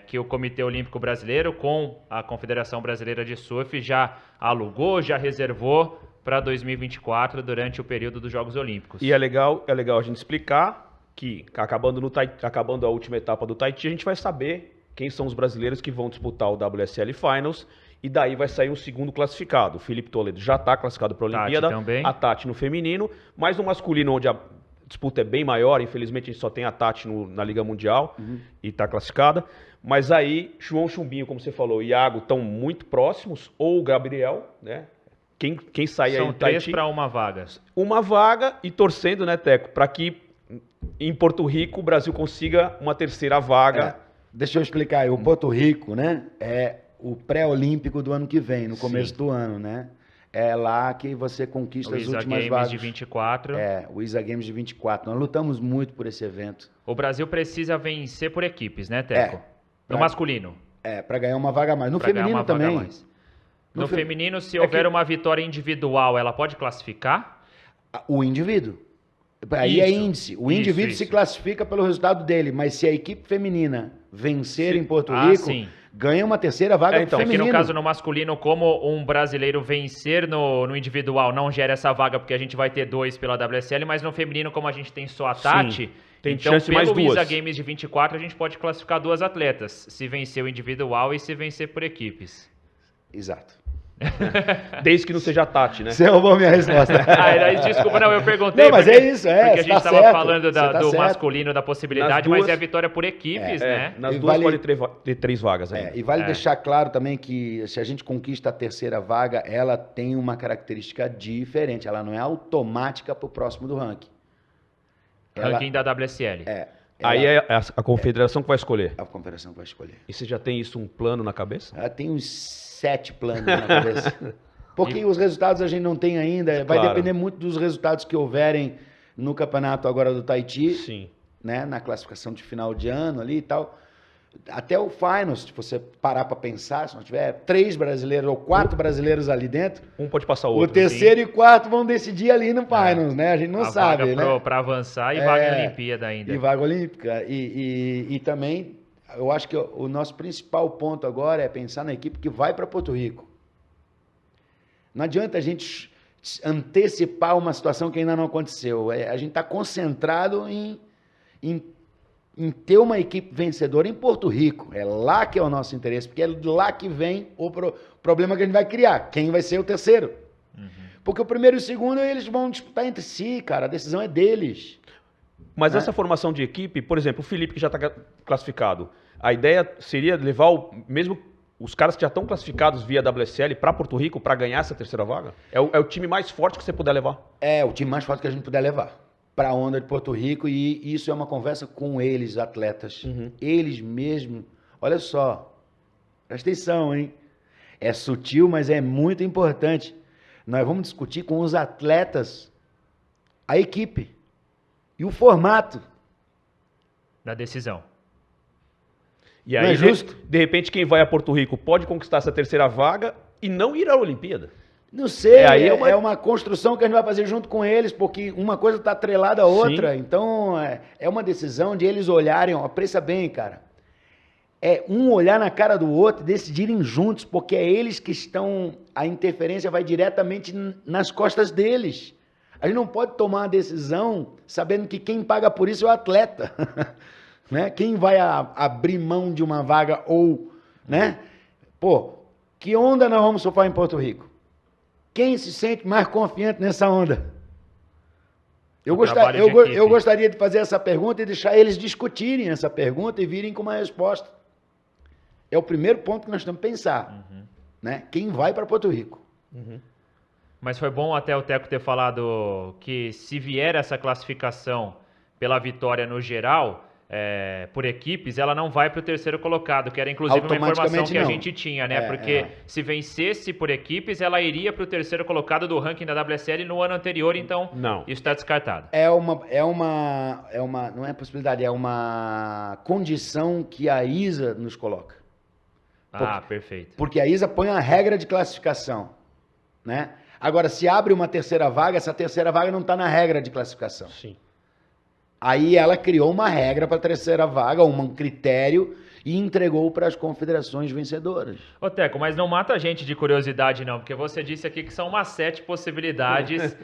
que o Comitê Olímpico Brasileiro, com a Confederação Brasileira de Surf, já alugou, já reservou para 2024 durante o período dos Jogos Olímpicos. E é legal a gente explicar que, acabando a última etapa do Tahiti, a gente vai saber quem são os brasileiros que vão disputar o WSL Finals, e daí vai sair um segundo classificado. O Felipe Toledo já está classificado para a Olimpíada, a Tati no feminino, mas no masculino, onde a disputa é bem maior, infelizmente a gente só tem a Tati na Liga Mundial e está classificada. Mas aí, João Chumbinho, como você falou, e Iago estão muito próximos, ou o Gabriel, né? Quem sair aí São 3 para uma vaga. Uma vaga e torcendo, né, Teco, para que em Porto Rico o Brasil consiga uma terceira vaga. Deixa eu explicar aí. O Porto Rico, né, é o pré-olímpico do ano que vem, no começo do ano, né? É lá que você conquista as últimas vagas. O ISA Games de 24. O ISA Games de 24. Nós lutamos muito por esse evento. O Brasil precisa vencer por equipes, né, Teco? No masculino. Para ganhar uma vaga a mais. No feminino também. No feminino, se houver uma vitória individual, ela pode classificar? O indivíduo. Aí é índice. O indivíduo se classifica pelo resultado dele, mas se a equipe feminina vencer Sim. em Porto Rico, sim. ganha uma terceira vaga Então, É que feminino. no caso, no masculino, como um brasileiro vencer no individual não gera essa vaga, porque a gente vai ter 2 pela WSL, mas no feminino, como a gente tem só a Tati, tem então chance mais pelo Isa 2. Games de 24, a gente pode classificar 2 atletas, se vencer o individual e se vencer por equipes. Exato. Desde que não seja a Tati, né? Você roubou minha resposta. Desculpa, não, eu perguntei. Não, mas porque, é isso, porque a gente tá estava certo, falando você tá do certo. masculino, da possibilidade, Nas mas duas- é a vitória por equipes, né? Nas E duas vale- pode ter 3 vagas ainda. E vale deixar claro também que se a gente conquista a terceira vaga, ela tem uma característica diferente. Ela não é automática para o próximo do ranking. Ranking da WSL. Aí é a confederação que vai escolher. a confederação que vai escolher. E você já tem isso um plano na cabeça? Ela tem uns 7 planos na cabeça. Porque os resultados a gente não tem ainda. Vai Claro. depender muito dos resultados que houverem no campeonato agora do Tahiti, Sim. né? Na classificação de final de ano ali e tal. Até o Finals, se você parar para pensar, se não tiver 3 brasileiros ou 4 brasileiros ali dentro, Um pode passar o o outro. terceiro e quarto vão decidir ali no Finals, né? A gente não a sabe, vaga né? para avançar e vaga em Olimpíada ainda. E vaga olímpica. E também, eu acho que o nosso principal ponto agora é pensar na equipe que vai para Porto Rico. Não adianta a gente antecipar uma situação que ainda não aconteceu. A gente está concentrado em ter uma equipe vencedora em Porto Rico. É lá que é o nosso interesse, porque é lá que vem o problema que a gente vai criar. Quem vai ser o terceiro? Porque o primeiro e o segundo, eles vão disputar entre si, cara. A decisão é deles. Mas essa formação de equipe, por exemplo, o Felipe que já está classificado, a ideia seria levar mesmo os caras que já estão classificados via WSL para Porto Rico para ganhar essa terceira vaga? É o time mais forte que você puder levar. É o time mais forte que a gente puder levar para a onda de Porto Rico, e isso é uma conversa com eles, atletas. Eles mesmos. Olha só, presta atenção, hein? É sutil, mas é muito importante. Nós vamos discutir com os atletas a equipe e o formato. Da decisão. E Não aí, é justo? de repente, quem vai a Porto Rico pode conquistar essa terceira vaga e não ir à Olimpíada. Não sei, aí é uma construção que a gente vai fazer junto com eles, porque uma coisa está atrelada à outra. Sim. Então, é uma decisão de eles olharem, ó, pensa bem, cara. É um olhar na cara do outro e decidirem juntos, porque é eles que estão... A interferência vai diretamente nas costas deles. A gente não pode tomar uma decisão sabendo que quem paga por isso é o atleta. Né? Quem vai abrir mão de uma vaga ou... né? Pô, que onda nós vamos surfar em Porto Rico? Quem se sente mais confiante nessa onda? Eu gostaria de fazer essa pergunta e deixar eles discutirem essa pergunta e virem com uma resposta. É o primeiro ponto que nós temos que pensar. Né? Quem vai para Porto Rico? Mas foi bom até o Teco ter falado que se vier essa classificação pela vitória no geral, por equipes, ela não vai para o terceiro colocado, que era inclusive uma informação que a gente tinha, né? Porque se vencesse por equipes, ela iria para o terceiro colocado do ranking da WSL no ano anterior, então Não. isso está descartado. Não é possibilidade, é uma condição que a ISA nos coloca. Perfeito. Porque a ISA põe a regra de classificação, né? Agora, se abre uma terceira vaga, essa terceira vaga não está na regra de classificação. Sim. Aí ela criou uma regra para a terceira vaga, um critério, e entregou para as confederações vencedoras. Ô Teco, mas não mata a gente de curiosidade não, porque você disse aqui que são umas 7 possibilidades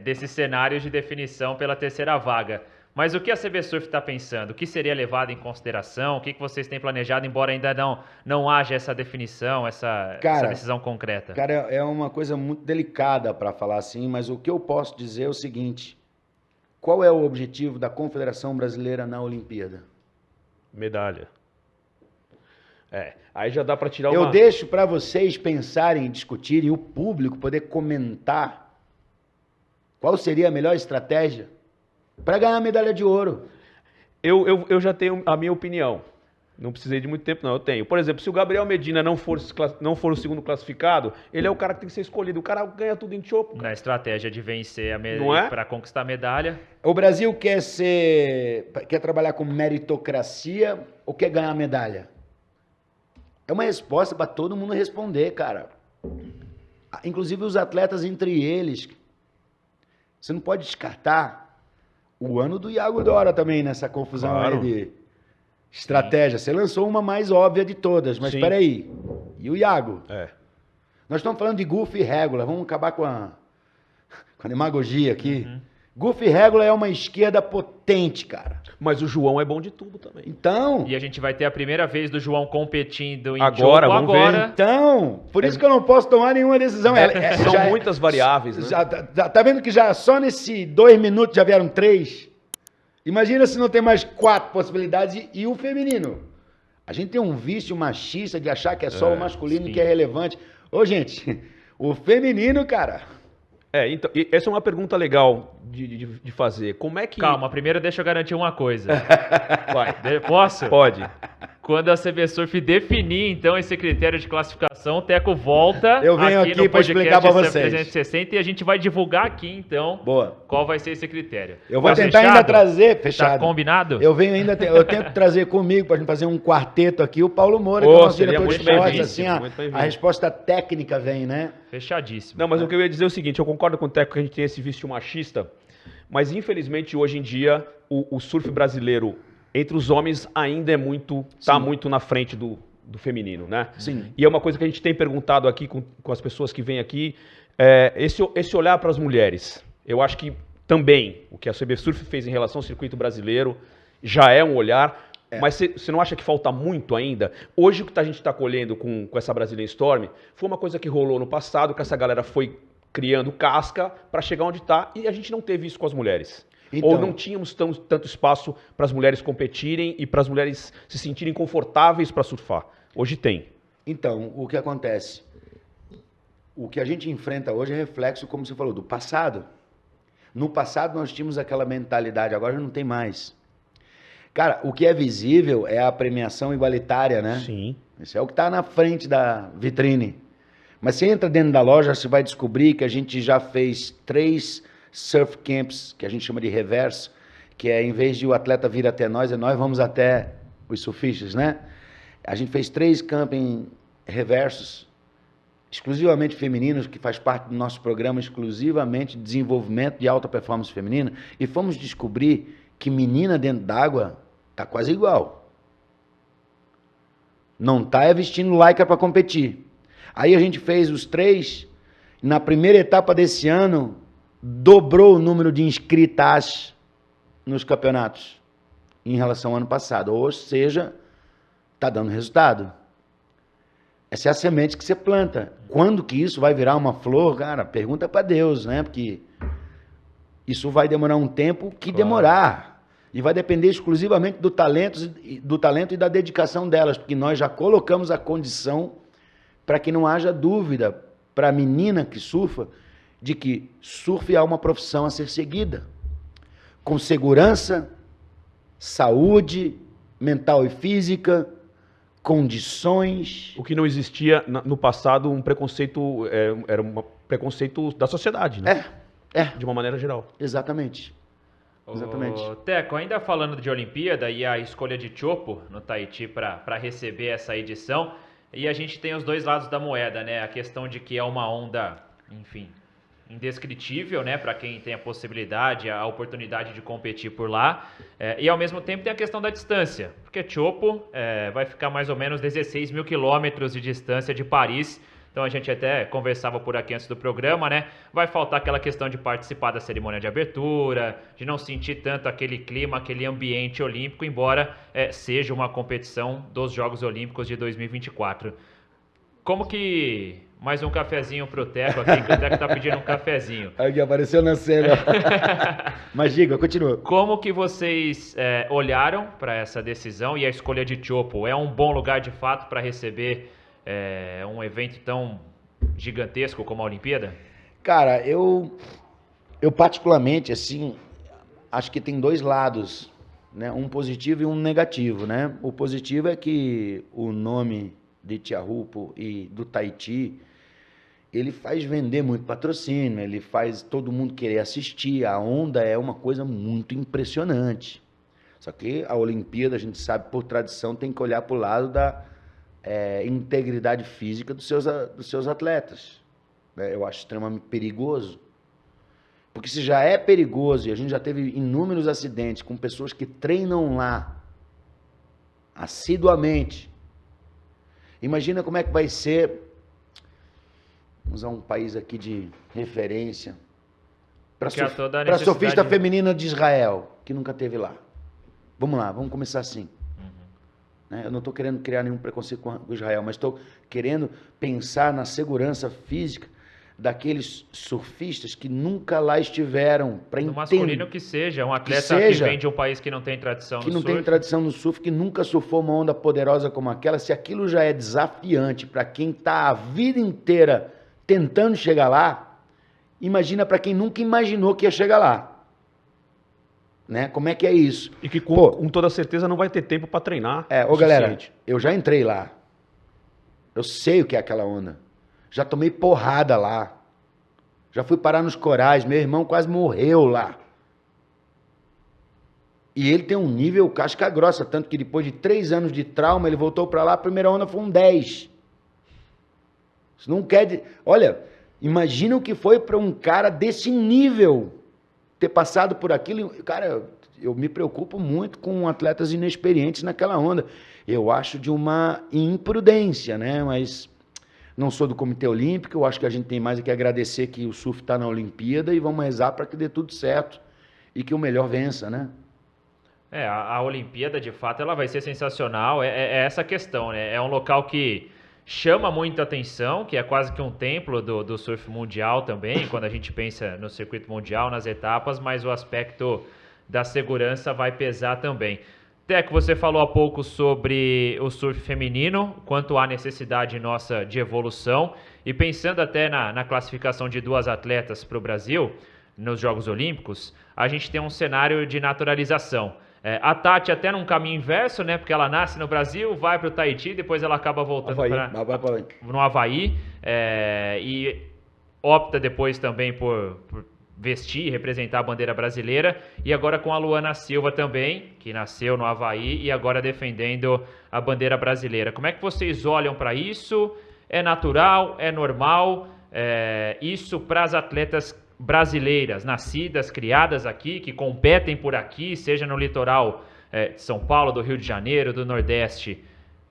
desses cenários de definição pela terceira vaga. Mas o que a CB Surf está pensando? O que seria levado em consideração? O que vocês têm planejado, embora ainda não haja essa definição, essa decisão concreta? Cara, é uma coisa muito delicada para falar assim, mas o que eu posso dizer é o seguinte: qual é o objetivo da Confederação Brasileira na Olimpíada? Medalha. Aí já dá para tirar Eu deixo para vocês pensarem, discutirem, e o público poder comentar qual seria a melhor estratégia para ganhar a medalha de ouro. Eu já tenho a minha opinião. Não precisei de muito tempo, não. Eu tenho. Por exemplo, se o Gabriel Medina não for o segundo classificado, ele é o cara que tem que ser escolhido. O cara ganha tudo em chopo. Na estratégia de vencer para conquistar a medalha. O Brasil quer trabalhar com meritocracia ou quer ganhar a medalha? É uma resposta para todo mundo responder, cara. Inclusive os atletas entre eles. Você não pode descartar o ano do Iago Dora também nessa confusão Claro. aí Estratégia. Você lançou uma mais óbvia de todas, mas Sim. espera aí. E o Iago? É. Nós estamos falando de Goofy e Régula. Vamos acabar com a demagogia aqui. Goofy e Régula é uma esquerda potente, cara. Mas o João é bom de tudo também. Então, E a gente vai ter a primeira vez do João competindo em Agora, jogo vamos agora. por isso que eu não posso tomar nenhuma decisão. São Já- muitas variáveis, né? tá vendo que já só nesse 2 minutos já vieram 3? Imagina se não tem mais 4 possibilidades e o feminino. A gente tem um vício machista de achar que é só o masculino sim. que é relevante. Ô, gente, o feminino, cara... Então, e essa é uma pergunta legal de fazer. Como é que... Calma, primeiro deixa eu garantir uma coisa. Vai. Posso? Pode. Quando a CB Surf definir, então, esse critério de classificação, o Teco volta Eu venho aqui no pra explicar podcast pra Surf vocês. 360 e a gente vai divulgar aqui, então, Boa. qual vai ser esse critério. Eu vou Tá tentar ainda fechado? trazer... Tá Fechado. combinado? Eu venho ainda... Eu tento trazer comigo pra gente fazer um quarteto aqui, o Paulo Moura, Ô, que é o nosso seria diretor de muito esportes. bem-vindo, Assim, muito bem-vindo. a resposta técnica vem, né? Fechadíssimo. Não, mas o que eu ia dizer é o seguinte, eu concordo com o Teco que a gente tem esse vício machista, mas infelizmente hoje em dia o surf brasileiro entre os homens ainda tá muito na frente do feminino, né? Sim. E é uma coisa que a gente tem perguntado aqui com as pessoas que vêm aqui, esse olhar para as mulheres. Eu acho que também o que a CB Surf fez em relação ao circuito brasileiro já é um olhar. Mas você não acha que falta muito ainda? Hoje o que a gente está colhendo com essa Brazilian Storm foi uma coisa que rolou no passado, que essa galera foi criando casca para chegar onde está e a gente não teve isso com as mulheres. Então. Ou não tínhamos tanto espaço para as mulheres competirem e para as mulheres se sentirem confortáveis para surfar. Hoje tem. Então, o que acontece? O que a gente enfrenta hoje é reflexo, como você falou, do passado. No passado nós tínhamos aquela mentalidade, agora não tem mais. Cara, o que é visível é a premiação igualitária, né? Sim. Isso é o que está na frente da vitrine. Mas você entra dentro da loja, você vai descobrir que a gente já fez 3 surf camps, que a gente chama de reverso, que é em vez de o atleta vir até nós, nós vamos até os surfistas, né? A gente fez 3 camping reversos, exclusivamente femininos, que faz parte do nosso programa exclusivamente de desenvolvimento de alta performance feminina, e fomos descobrir que menina dentro d'água tá quase igual. Não tá vestindo lycra para competir. Aí a gente fez os 3, na primeira etapa desse ano, dobrou o número de inscritas nos campeonatos em relação ao ano passado. Ou seja, tá dando resultado. Essa é a semente que você planta. Quando que isso vai virar uma flor? Cara, pergunta para Deus, né? Porque isso vai demorar um tempo que demorar. E vai depender exclusivamente do talento e da dedicação delas, porque nós já colocamos a condição para que não haja dúvida para a menina que surfa de que surf é uma profissão a ser seguida. Com segurança, saúde mental e física, condições. O que não existia no passado, um preconceito, era um preconceito da sociedade, né? De uma maneira geral. Exatamente. Exatamente. Ô, Teco, ainda falando de Olimpíada e a escolha de Chopo no Tahiti para receber essa edição, e a gente tem os dois lados da moeda, né? A questão de que é uma onda, enfim, indescritível, né? Para quem tem a possibilidade, a oportunidade de competir por lá, e ao mesmo tempo tem a questão da distância, porque Chopo vai ficar mais ou menos 16 mil quilômetros de distância de Paris. Então a gente até conversava por aqui antes do programa, né? Vai faltar aquela questão de participar da cerimônia de abertura, de não sentir tanto aquele clima, aquele ambiente olímpico, embora seja uma competição dos Jogos Olímpicos de 2024. Como que... Mais um cafezinho pro Teco aqui, que o Teco tá pedindo um cafezinho. Aqui apareceu na cena. Mas diga, continua. Como que vocês olharam para essa decisão e a escolha de Chopo? É um bom lugar de fato para receber um evento tão gigantesco como a Olimpíada? Cara, eu particularmente, assim, acho que tem 2 lados, né? Um positivo e um negativo, né? O positivo é que o nome de Tiahupo e do Tahiti, ele faz vender muito patrocínio, ele faz todo mundo querer assistir, a onda é uma coisa muito impressionante. Só que a Olimpíada, a gente sabe, por tradição, tem que olhar para o lado da integridade física dos seus atletas. Eu acho extremamente perigoso. Porque se já é perigoso, e a gente já teve inúmeros acidentes com pessoas que treinam lá assiduamente. Imagina como é que vai ser, vamos usar um país aqui de referência, para surfista feminina de Israel, que nunca teve lá. Vamos lá, vamos começar assim. Eu não estou querendo criar nenhum preconceito com Israel, mas estou querendo pensar na segurança física daqueles surfistas que nunca lá estiveram, para entender. Masculino que seja, um atleta que vem de um país que não tem tradição no surf. Que não tem tradição no surf, que nunca surfou uma onda poderosa como aquela. Se aquilo já é desafiante para quem está a vida inteira tentando chegar lá, imagina para quem nunca imaginou que ia chegar lá. Né? Como é que é isso? E que com toda certeza não vai ter tempo para treinar. Galera, eu já entrei lá. Eu sei o que é aquela onda. Já tomei porrada lá. Já fui parar nos corais. Meu irmão quase morreu lá. E ele tem um nível casca grossa. Tanto que depois de 3 anos de trauma, ele voltou para lá. A primeira onda foi um 10. Isso não quer... Olha, imagina o que foi para um cara desse nível ter passado por aquilo. Cara, eu me preocupo muito com atletas inexperientes naquela onda. Eu acho de uma imprudência, né? Mas não sou do Comitê Olímpico, eu acho que a gente tem mais que agradecer que o surf está na Olimpíada e vamos rezar para que dê tudo certo e que o melhor vença, né? A Olimpíada, de fato, ela vai ser sensacional. É essa questão, né? É um local que chama muita atenção, que é quase que um templo do surf mundial também, quando a gente pensa no circuito mundial, nas etapas, mas o aspecto da segurança vai pesar também. Teco, você falou há pouco sobre o surf feminino, quanto há necessidade nossa de evolução, e pensando até na classificação de 2 atletas para o Brasil, nos Jogos Olímpicos, a gente tem um cenário de naturalização. A Tati até num caminho inverso, né? Porque ela nasce no Brasil, vai para o Tahiti, depois ela acaba voltando no Havaí e opta depois também por vestir, representar a bandeira brasileira. E agora com a Luana Silva também, que nasceu no Havaí e agora defendendo a bandeira brasileira. Como é que vocês olham para isso? É natural? É normal? Isso para as atletas brasileiras, nascidas, criadas aqui, que competem por aqui, seja no litoral de São Paulo, do Rio de Janeiro, do Nordeste,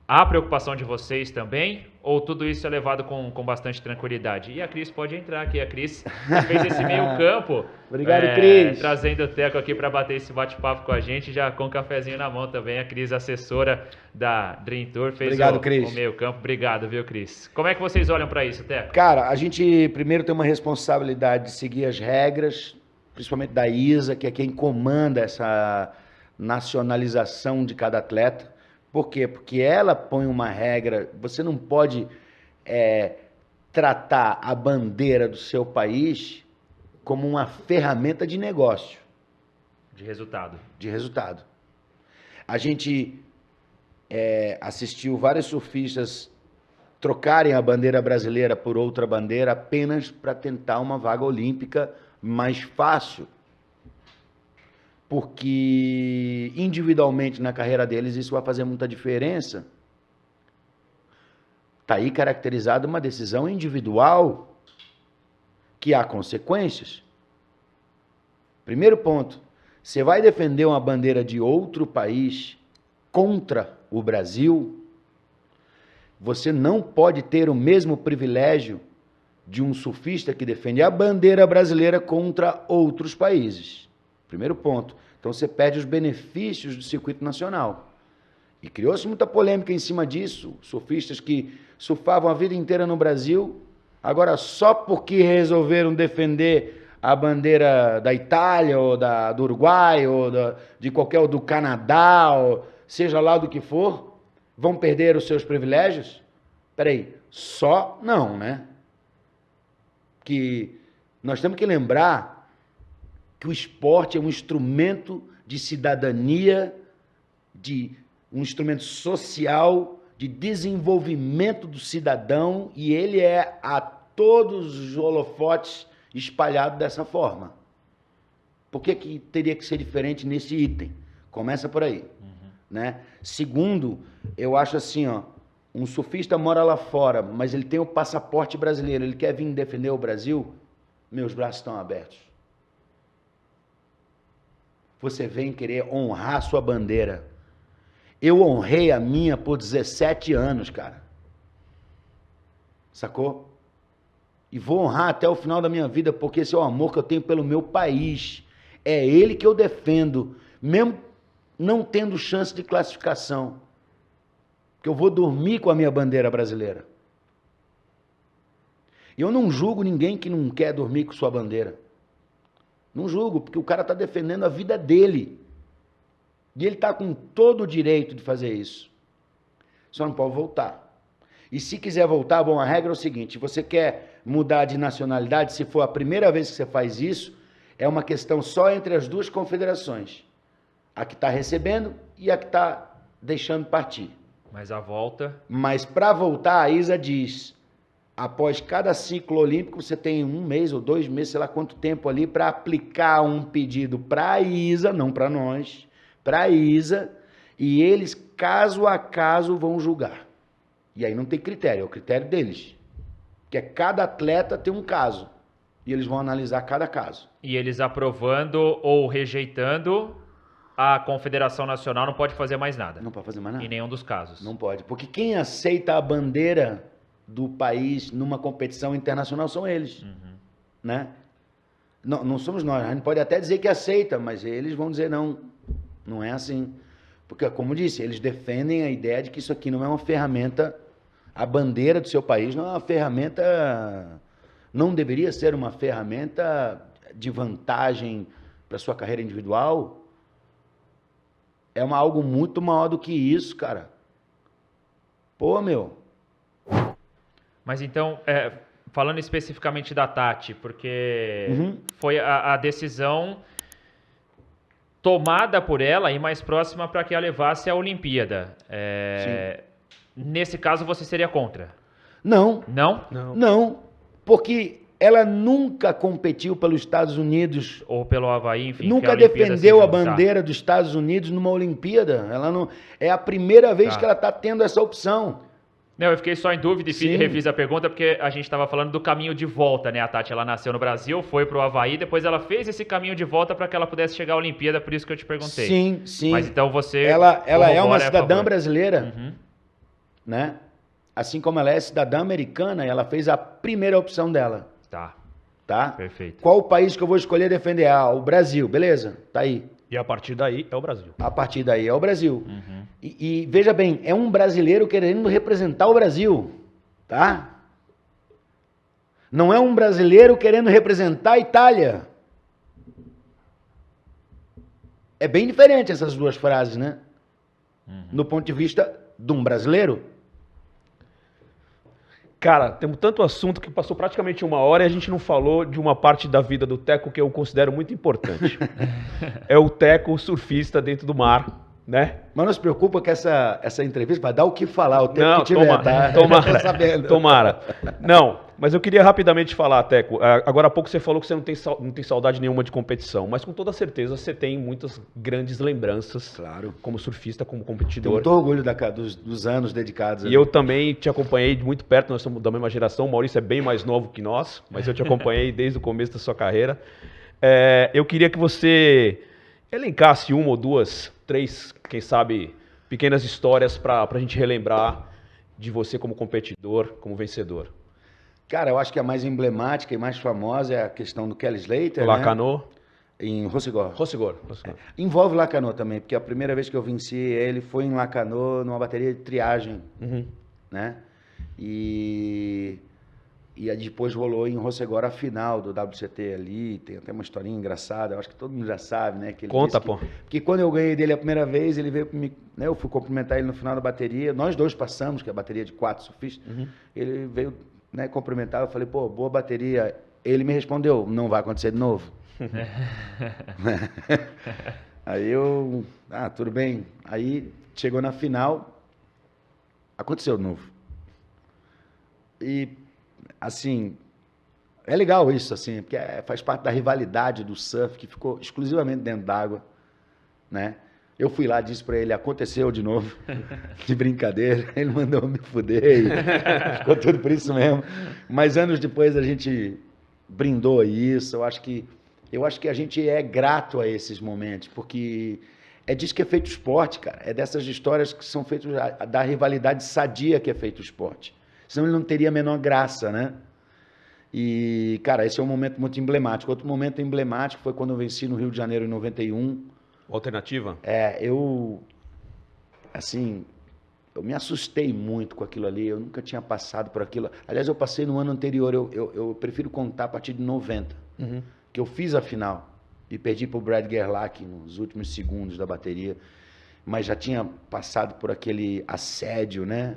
há preocupação de vocês também? Ou tudo isso é levado com bastante tranquilidade? E a Cris pode entrar aqui. A Cris fez esse meio campo. Obrigado, Cris. Trazendo o Teco aqui para bater esse bate-papo com a gente, já com um cafezinho na mão também. A Cris, assessora da Dream Tour, fez o meio campo. Obrigado, viu, Cris? Como é que vocês olham para isso, Teco? Cara, a gente primeiro tem uma responsabilidade de seguir as regras, principalmente da ISA, que é quem comanda essa nacionalização de cada atleta. Por quê? Porque ela põe uma regra, você não pode tratar a bandeira do seu país como uma ferramenta de negócio. De resultado. De resultado. A gente assistiu vários surfistas trocarem a bandeira brasileira por outra bandeira apenas para tentar uma vaga olímpica mais fácil. Porque individualmente na carreira deles isso vai fazer muita diferença. Está aí caracterizada uma decisão individual que há consequências. Primeiro ponto, você vai defender uma bandeira de outro país contra o Brasil, você não pode ter o mesmo privilégio de um surfista que defende a bandeira brasileira contra outros países. Primeiro ponto. Então você perde os benefícios do circuito nacional. E criou-se muita polêmica em cima disso. Surfistas que surfavam a vida inteira no Brasil, agora só porque resolveram defender a bandeira da Itália, ou do Uruguai, ou do Canadá, ou seja lá do que for, vão perder os seus privilégios? Peraí, só não, né? Que nós temos que lembrar que o esporte é um instrumento de cidadania, um instrumento social, de desenvolvimento do cidadão, e ele é a todos os holofotes espalhado dessa forma. Por que teria que ser diferente nesse item? Começa por aí. Né? Segundo, eu acho assim, um surfista mora lá fora, mas ele tem o passaporte brasileiro, ele quer vir defender o Brasil, meus braços estão abertos. Você vem querer honrar sua bandeira. Eu honrei a minha por 17 anos, cara. Sacou? E vou honrar até o final da minha vida, porque esse é o amor que eu tenho pelo meu país. É ele que eu defendo, mesmo não tendo chance de classificação. Porque eu vou dormir com a minha bandeira brasileira. E eu não julgo ninguém que não quer dormir com sua bandeira. Não julgo, porque o cara está defendendo a vida dele. E ele está com todo o direito de fazer isso. Só não pode voltar. E se quiser voltar, bom, a regra é o seguinte, você quer mudar de nacionalidade, se for a primeira vez que você faz isso, é uma questão só entre as duas confederações. A que está recebendo e a que está deixando partir. Mas a volta... Mas para voltar, a ISA diz, após cada ciclo olímpico, você tem 1 mês ou 2 meses, sei lá quanto tempo ali, para aplicar um pedido para a ISA, não para nós, para a ISA, e eles, caso a caso, vão julgar. E aí não tem critério, é o critério deles. Que é cada atleta tem um caso. E eles vão analisar cada caso. E eles aprovando ou rejeitando, a Confederação Nacional não pode fazer mais nada. Não pode fazer mais nada. Em nenhum dos casos. Não pode. Porque quem aceita a bandeira do país numa competição internacional são eles. Né? Não somos nós. A gente pode até dizer que aceita, mas eles vão dizer não. Não é assim. Porque, como disse, eles defendem a ideia de que isso aqui não é uma ferramenta, a bandeira do seu país não é uma ferramenta, não deveria ser uma ferramenta de vantagem para sua carreira individual. É algo muito maior do que isso, cara. Pô, meu. Mas então, falando especificamente da Tati, porque foi a decisão... tomada por ela e mais próxima para que a levasse à Olimpíada. Nesse caso, você seria contra? Não. Não? Não, porque ela nunca competiu pelos Estados Unidos. Ou pelo Avaí, enfim. Nunca defendeu a bandeira dos Estados Unidos numa Olimpíada. Ela não, é a primeira vez que ela está tendo essa opção. Não, eu fiquei só em dúvida e refiz a pergunta, porque a gente estava falando do caminho de volta, né? A Tati, ela nasceu no Brasil, foi pro Avaí, depois ela fez esse caminho de volta para que ela pudesse chegar à Olimpíada, por isso que eu te perguntei. Sim, sim. Mas então você... Ela é uma cidadã brasileira, né? Assim como ela é cidadã americana, ela fez a primeira opção dela. Tá? Perfeito. Qual o país que eu vou escolher defender? Ah, o Brasil, beleza, tá aí. E a partir daí é o Brasil. A partir daí é o Brasil. E veja bem, é um brasileiro querendo representar o Brasil, tá? Não é um brasileiro querendo representar a Itália. É bem diferente essas duas frases, né? No ponto de vista de um brasileiro. Cara, temos tanto assunto que passou praticamente 1 hora e a gente não falou de uma parte da vida do Teco que eu considero muito importante. É o Teco surfista dentro do mar, né? Mas não se preocupa que essa entrevista vai dar o que falar, o tempo que tiver, tá? Tomara. Não, mas eu queria rapidamente falar, Teco. Agora há pouco você falou que você não tem saudade nenhuma de competição, mas com toda certeza você tem muitas grandes lembranças. Claro. Como surfista, como competidor. Tenho muito orgulho dos anos dedicados. E eu também te acompanhei de muito perto, nós somos da mesma geração, o Maurício é bem mais novo que nós, mas eu te acompanhei desde o começo da sua carreira. Eu queria que você elencasse 1 ou 2, 3, quem sabe, pequenas histórias para a gente relembrar de você como competidor, como vencedor. Cara, eu acho que a mais emblemática e mais famosa é a questão do Kelly Slater, Lacanô. Em Rossegor. Rossegor. Envolve Lacanô também, porque a primeira vez que eu venci ele foi em Lacanô, numa bateria de triagem, né? E aí depois rolou em Rossegor a final do WCT ali, tem até uma historinha engraçada, eu acho que todo mundo já sabe, né? Que ele Conta, pô. Porque quando eu ganhei dele a primeira vez, ele veio me, né, eu fui cumprimentar ele no final da bateria, nós dois passamos, que é a bateria de 4 surfistas, ele veio, né, cumprimentar, eu falei, pô, boa bateria. Ele me respondeu, não vai acontecer de novo. Aí eu, tudo bem. Aí chegou na final, aconteceu de novo. E, assim, é legal isso, assim, porque faz parte da rivalidade do surf, que ficou exclusivamente dentro d'água, né? Eu fui lá, disse pra ele, aconteceu de novo, de brincadeira, ele mandou me fuder e ficou tudo por isso mesmo. Mas anos depois a gente brindou isso, eu acho que a gente é grato a esses momentos, porque É disso que é feito o esporte, cara. É dessas histórias que são feitas da rivalidade sadia que é feito o esporte. Senão ele não teria a menor graça, né? E, cara, esse é um momento muito emblemático. Outro momento emblemático foi quando eu venci no Rio de Janeiro em 91. Alternativa? Assim, eu me assustei muito com aquilo ali. Eu nunca tinha passado por aquilo. Aliás, eu passei no ano anterior. Eu prefiro contar a partir de 90, que eu fiz a final e perdi para o Brad Gerlach nos últimos segundos da bateria. Mas já tinha passado por aquele assédio, né?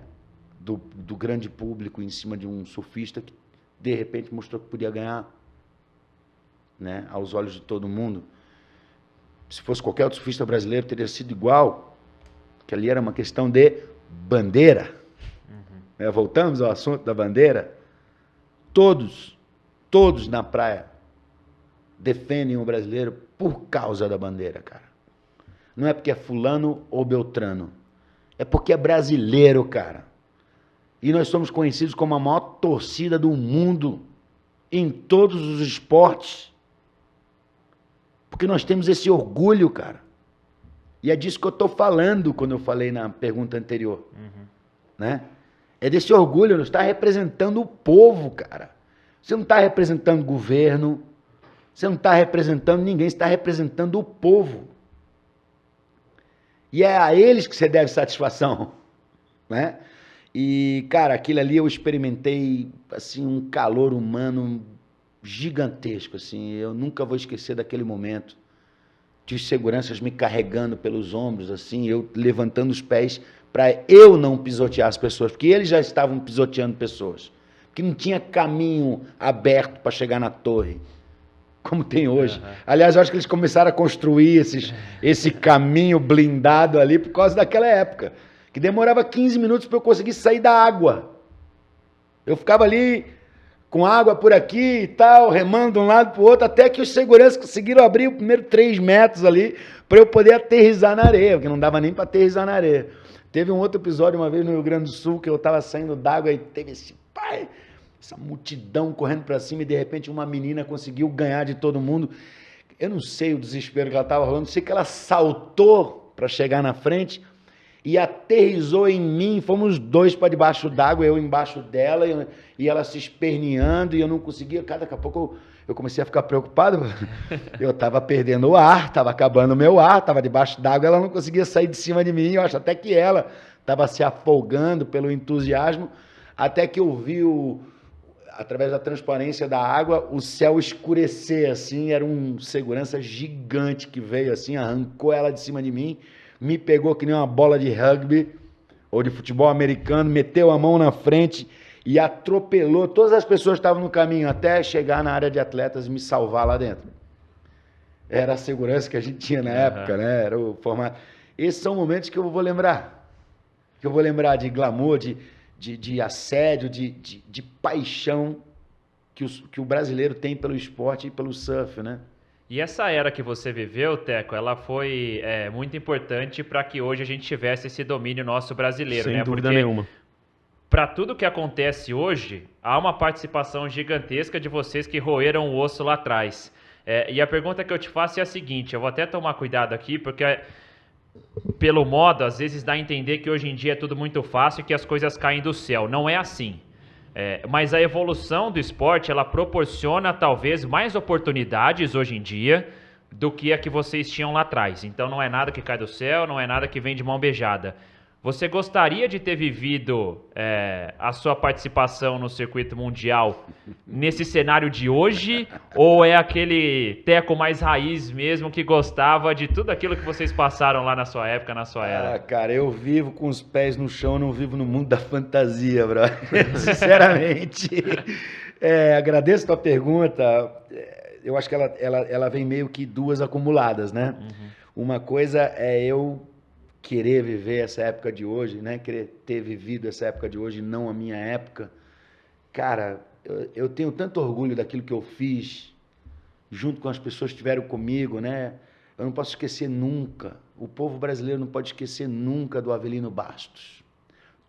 Do grande público em cima de um surfista que de repente mostrou que podia ganhar, né, aos olhos de todo mundo. Se fosse qualquer outro surfista brasileiro, teria sido igual, que ali era uma questão de bandeira. Voltamos ao assunto da bandeira. Todos na praia defendem o brasileiro por causa da bandeira, cara. Não é porque é fulano ou beltrano, é porque é brasileiro, cara. E nós somos conhecidos como a maior torcida do mundo em todos os esportes. Porque nós temos esse orgulho, cara. E é disso que eu estou falando quando eu falei na pergunta anterior. Né? É desse orgulho, não está representando o povo, cara. Você não está representando o governo, você não está representando ninguém, você está representando o povo. E é a eles que você deve satisfação. Né? E, cara, aquilo ali eu experimentei, assim, um calor humano gigantesco, assim. Eu nunca vou esquecer daquele momento. De seguranças me carregando pelos ombros, assim, eu levantando os pés para eu não pisotear as pessoas, porque eles já estavam pisoteando pessoas. Porque não tinha caminho aberto para chegar na torre, como tem hoje. Aliás, eu acho que eles começaram a construir esse caminho blindado ali por causa daquela época. Que demorava 15 minutos para eu conseguir sair da água. Eu ficava ali com água por aqui e tal, remando de um lado para o outro, até que os seguranças conseguiram abrir o primeiro 3 metros ali para eu poder aterrissar na areia, porque não dava nem para aterrissar na areia. Teve um outro episódio uma vez no Rio Grande do Sul que eu estava saindo d'água e teve essa multidão correndo para cima e de repente uma menina conseguiu ganhar de todo mundo. Eu não sei o desespero que ela estava rolando, sei que ela saltou para chegar na frente e aterrissou em mim, fomos dois para debaixo d'água, eu embaixo dela, e ela se esperneando, e eu não conseguia, daqui a pouco eu comecei a ficar preocupado, eu estava perdendo o ar, estava acabando o meu ar, estava debaixo d'água, ela não conseguia sair de cima de mim, eu acho até que ela estava se afogando pelo entusiasmo, até que eu vi, através da transparência da água, o céu escurecer, assim, era um segurança gigante que veio assim, arrancou ela de cima de mim, me pegou que nem uma bola de rugby ou de futebol americano, meteu a mão na frente e atropelou todas as pessoas que estavam no caminho até chegar na área de atletas e me salvar lá dentro. Era a segurança que a gente tinha na época, né? Era o formato. Esses são momentos que eu vou lembrar. Que eu vou lembrar de glamour, de assédio, de paixão que o brasileiro tem pelo esporte e pelo surf, né? E essa era que você viveu, Teco, ela foi muito importante para que hoje a gente tivesse esse domínio nosso brasileiro, né? Sem dúvida nenhuma. Para tudo que acontece hoje, há uma participação gigantesca de vocês que roeram o osso lá atrás. E a pergunta que eu te faço é a seguinte, eu vou até tomar cuidado aqui, porque pelo modo, às vezes dá a entender que hoje em dia é tudo muito fácil e que as coisas caem do céu. Não é assim. Mas a evolução do esporte, ela proporciona talvez mais oportunidades hoje em dia do que a que vocês tinham lá atrás. Então não é nada que cai do céu, não é nada que vem de mão beijada. Você gostaria de ter vivido a sua participação no circuito mundial nesse cenário de hoje? Ou é aquele Teco mais raiz mesmo que gostava de tudo aquilo que vocês passaram lá na sua época, na sua era? Cara, eu vivo com os pés no chão, não vivo no mundo da fantasia, bro. Sinceramente. Agradeço a tua pergunta. Eu acho que ela vem meio que duas acumuladas, né? Uma coisa é eu querer viver essa época de hoje, né? Querer ter vivido essa época de hoje, não a minha época. Cara, eu tenho tanto orgulho daquilo que eu fiz, junto com as pessoas que estiveram comigo, né? Eu não posso esquecer nunca, o povo brasileiro não pode esquecer nunca do Avelino Bastos.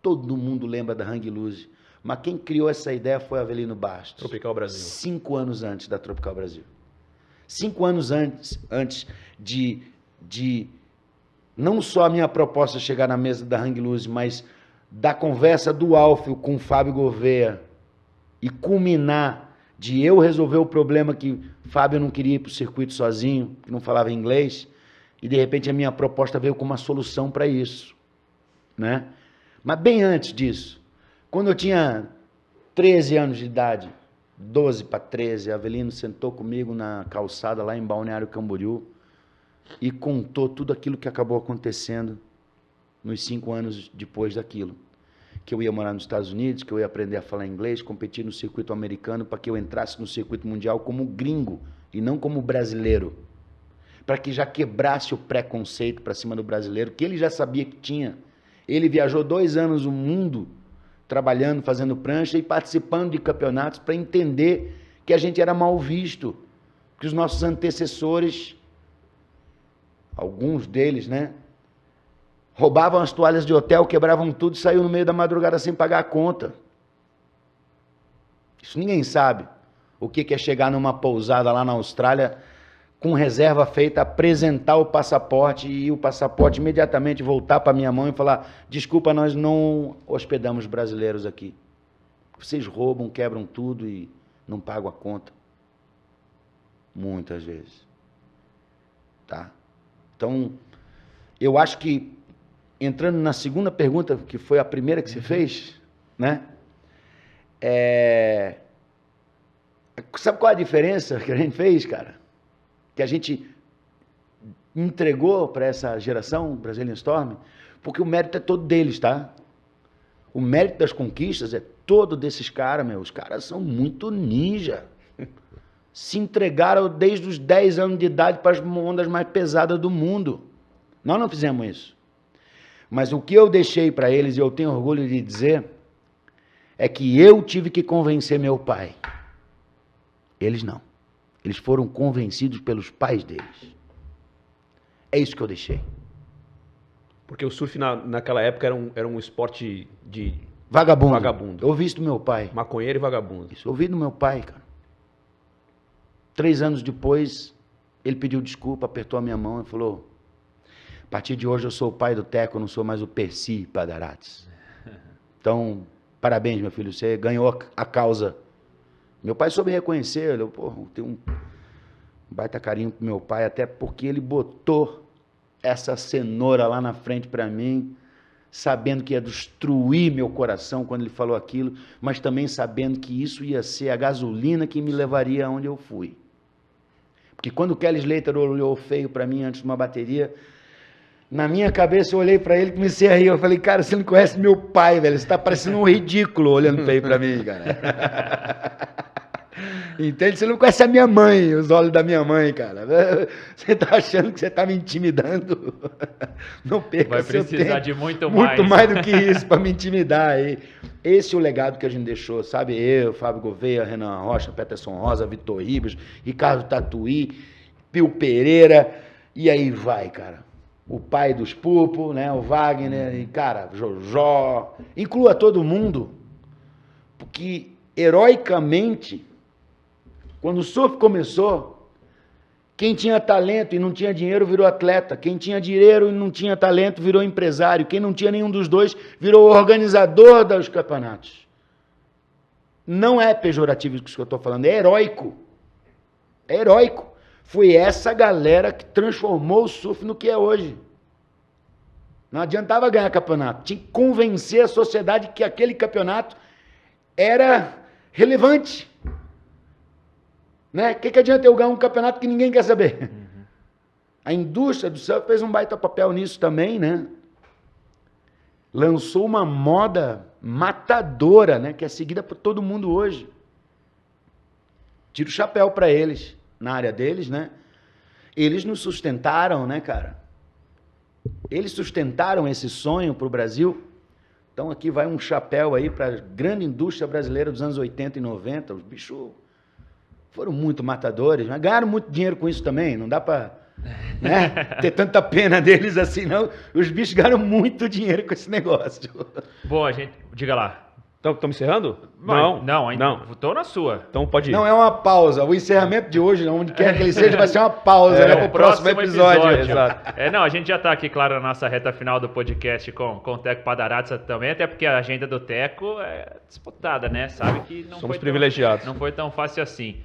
Todo mundo lembra da Hang Loose, mas quem criou essa ideia foi o Avelino Bastos. Tropical Brasil. 5 anos antes da Tropical Brasil. 5 anos antes de não só a minha proposta chegar na mesa da Hang Loose, mas da conversa do Alfio com o Fábio Gouveia e culminar de eu resolver o problema que Fábio não queria ir para o circuito sozinho, que não falava inglês, e de repente a minha proposta veio com uma solução para isso, né? Mas bem antes disso, quando eu tinha 13 anos de idade, 12 para 13, Avelino sentou comigo na calçada lá em Balneário Camboriú e contou tudo aquilo que acabou acontecendo nos 5 anos depois daquilo. Que eu ia morar nos Estados Unidos, que eu ia aprender a falar inglês, competir no circuito americano para que eu entrasse no circuito mundial como gringo e não como brasileiro. Para que já quebrasse o preconceito para cima do brasileiro, que ele já sabia que tinha. Ele viajou 2 anos o mundo trabalhando, fazendo prancha e participando de campeonatos para entender que a gente era mal visto, que os nossos antecessores, alguns deles, né, roubavam as toalhas de hotel, quebravam tudo e saíam no meio da madrugada sem pagar a conta. Isso ninguém sabe. O que é chegar numa pousada lá na Austrália com reserva feita, apresentar o passaporte e o passaporte imediatamente voltar para minha mão e falar: desculpa, nós não hospedamos brasileiros aqui. Vocês roubam, quebram tudo e não pagam a conta. Muitas vezes. Tá? Então, eu acho que, entrando na segunda pergunta, que foi a primeira que você fez, né? Sabe qual é a diferença que a gente fez, cara? Que a gente entregou para essa geração, Brazilian Storm, porque o mérito é todo deles, tá? O mérito das conquistas é todo desses caras, meu. Os caras são muito ninja. Se entregaram desde os 10 anos de idade para as ondas mais pesadas do mundo. Nós não fizemos isso. Mas o que eu deixei para eles, e eu tenho orgulho de dizer, é que eu tive que convencer meu pai. Eles não. Eles foram convencidos pelos pais deles. É isso que eu deixei. Porque o surf naquela época era um esporte de... Vagabundo. Eu ouvi isso do meu pai. Maconheiro e vagabundo. Isso, eu ouvi do meu pai, cara. 3 anos depois, ele pediu desculpa, apertou a minha mão e falou: a partir de hoje eu sou o pai do Teco, não sou mais o Percy Padarates. Então, parabéns, meu filho, você ganhou a causa. Meu pai soube reconhecer, eu tenho um baita carinho pro meu pai, até porque ele botou essa cenoura lá na frente para mim, sabendo que ia destruir meu coração quando ele falou aquilo, mas também sabendo que isso ia ser a gasolina que me levaria aonde eu fui. Porque quando o Kelly Slater olhou feio para mim antes de uma bateria, na minha cabeça eu olhei para ele e comecei a rir. Eu falei: cara, você não conhece meu pai, velho, você tá parecendo um ridículo olhando feio para mim, cara. Entende? Você não conhece a minha mãe, os olhos da minha mãe, cara. Você tá achando que você tá me intimidando? Não perca seu tempo. Vai precisar de muito mais do que isso para me intimidar. E esse é o legado que a gente deixou, sabe? Eu, Fábio Gouveia, Renan Rocha, Peterson Rosa, Vitor Ribas, Ricardo Tatuí, Pio Pereira, e aí vai, cara. O pai dos Pupo, né? O Wagner, e, cara, Jojó. Inclua todo mundo, porque heroicamente, quando o surf começou, quem tinha talento e não tinha dinheiro virou atleta. Quem tinha dinheiro e não tinha talento virou empresário. Quem não tinha nenhum dos dois virou organizador dos campeonatos. Não é pejorativo isso que eu estou falando, é heróico. É heróico. Foi essa galera que transformou o surf no que é hoje. Não adiantava ganhar campeonato. Tinha que convencer a sociedade que aquele campeonato era relevante. Né? O que adianta eu ganhar um campeonato que ninguém quer saber? Uhum. A indústria do surf fez um baita papel nisso também, né? Lançou uma moda matadora, né? Que é seguida por todo mundo hoje. Tiro o chapéu para eles, na área deles, né? Eles nos sustentaram, né, cara? Eles sustentaram esse sonho para o Brasil. Então aqui vai um chapéu aí para a grande indústria brasileira dos anos 80 e 90. Os bichos foram muito matadores, mas ganharam muito dinheiro com isso também. Não dá para, né, ter tanta pena deles assim, não. Os bichos ganharam muito dinheiro com esse negócio. Bom, diga lá. Estamos encerrando? Não, ainda não. Tô na sua. Então pode ir. Não, é uma pausa. O encerramento de hoje, onde quer que ele seja, vai ser uma pausa, né? Pro próximo episódio. Exato. Não, a gente já tá aqui, claro, na nossa reta final do podcast com o Teco Padarazza também, até porque a agenda do Teco é disputada, né? Sabe que não Somos privilegiados. Não foi tão fácil assim.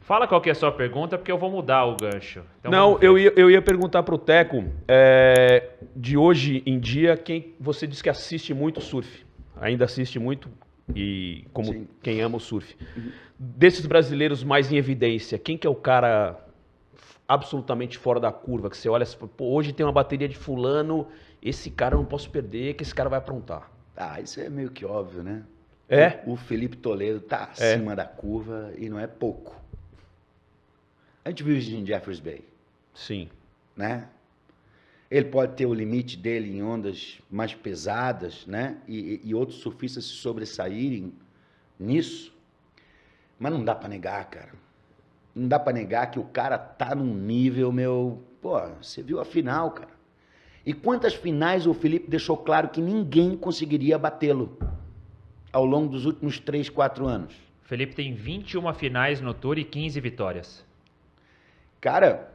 Fala qual que é a sua pergunta, porque eu vou mudar o gancho. Então, não, eu ia perguntar pro Teco, de hoje em dia, quem você disse que assiste muito surf. Ainda assiste muito, e como Sim. Quem ama o surf. Desses brasileiros mais em evidência, quem que é o cara absolutamente fora da curva, que você olha, pô, hoje tem uma bateria de fulano, esse cara eu não posso perder, que esse cara vai aprontar. Ah, isso é meio que óbvio, né? É? O Felipe Toledo tá acima da curva e não é pouco. A gente viu isso em Jeffers Bay. Sim. Né? Ele pode ter o limite dele em ondas mais pesadas, né? E outros surfistas se sobressaírem nisso. Mas não dá para negar, cara. Não dá para negar que o cara tá num nível, Pô, você viu a final, cara. E quantas finais o Felipe deixou claro que ninguém conseguiria batê-lo ao longo dos últimos 3, 4 anos? O Felipe tem 21 finais no Tour e 15 vitórias. Cara,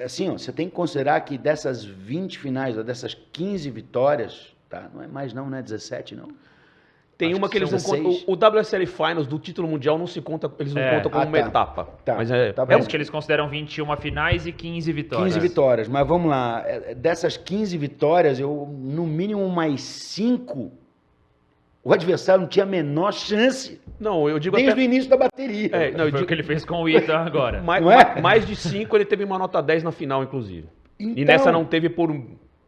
assim, ó, você tem que considerar que dessas 20 finais, ou dessas 15 vitórias, tá? Não é mais não, né? 17 não. Tem uma que eles não contam. O WSL Finals do título mundial não se conta, eles não contam como uma etapa. Tá, mas tá é porque eles consideram 21 finais e 15 vitórias. 15 vitórias, mas vamos lá. Dessas 15 vitórias, no mínimo mais 5, o adversário não tinha a menor chance. Não, eu digo desde o início da bateria. Foi o que ele fez com o Ita agora. Mais de 5 ele teve uma nota 10 na final, inclusive. Então, e nessa não teve por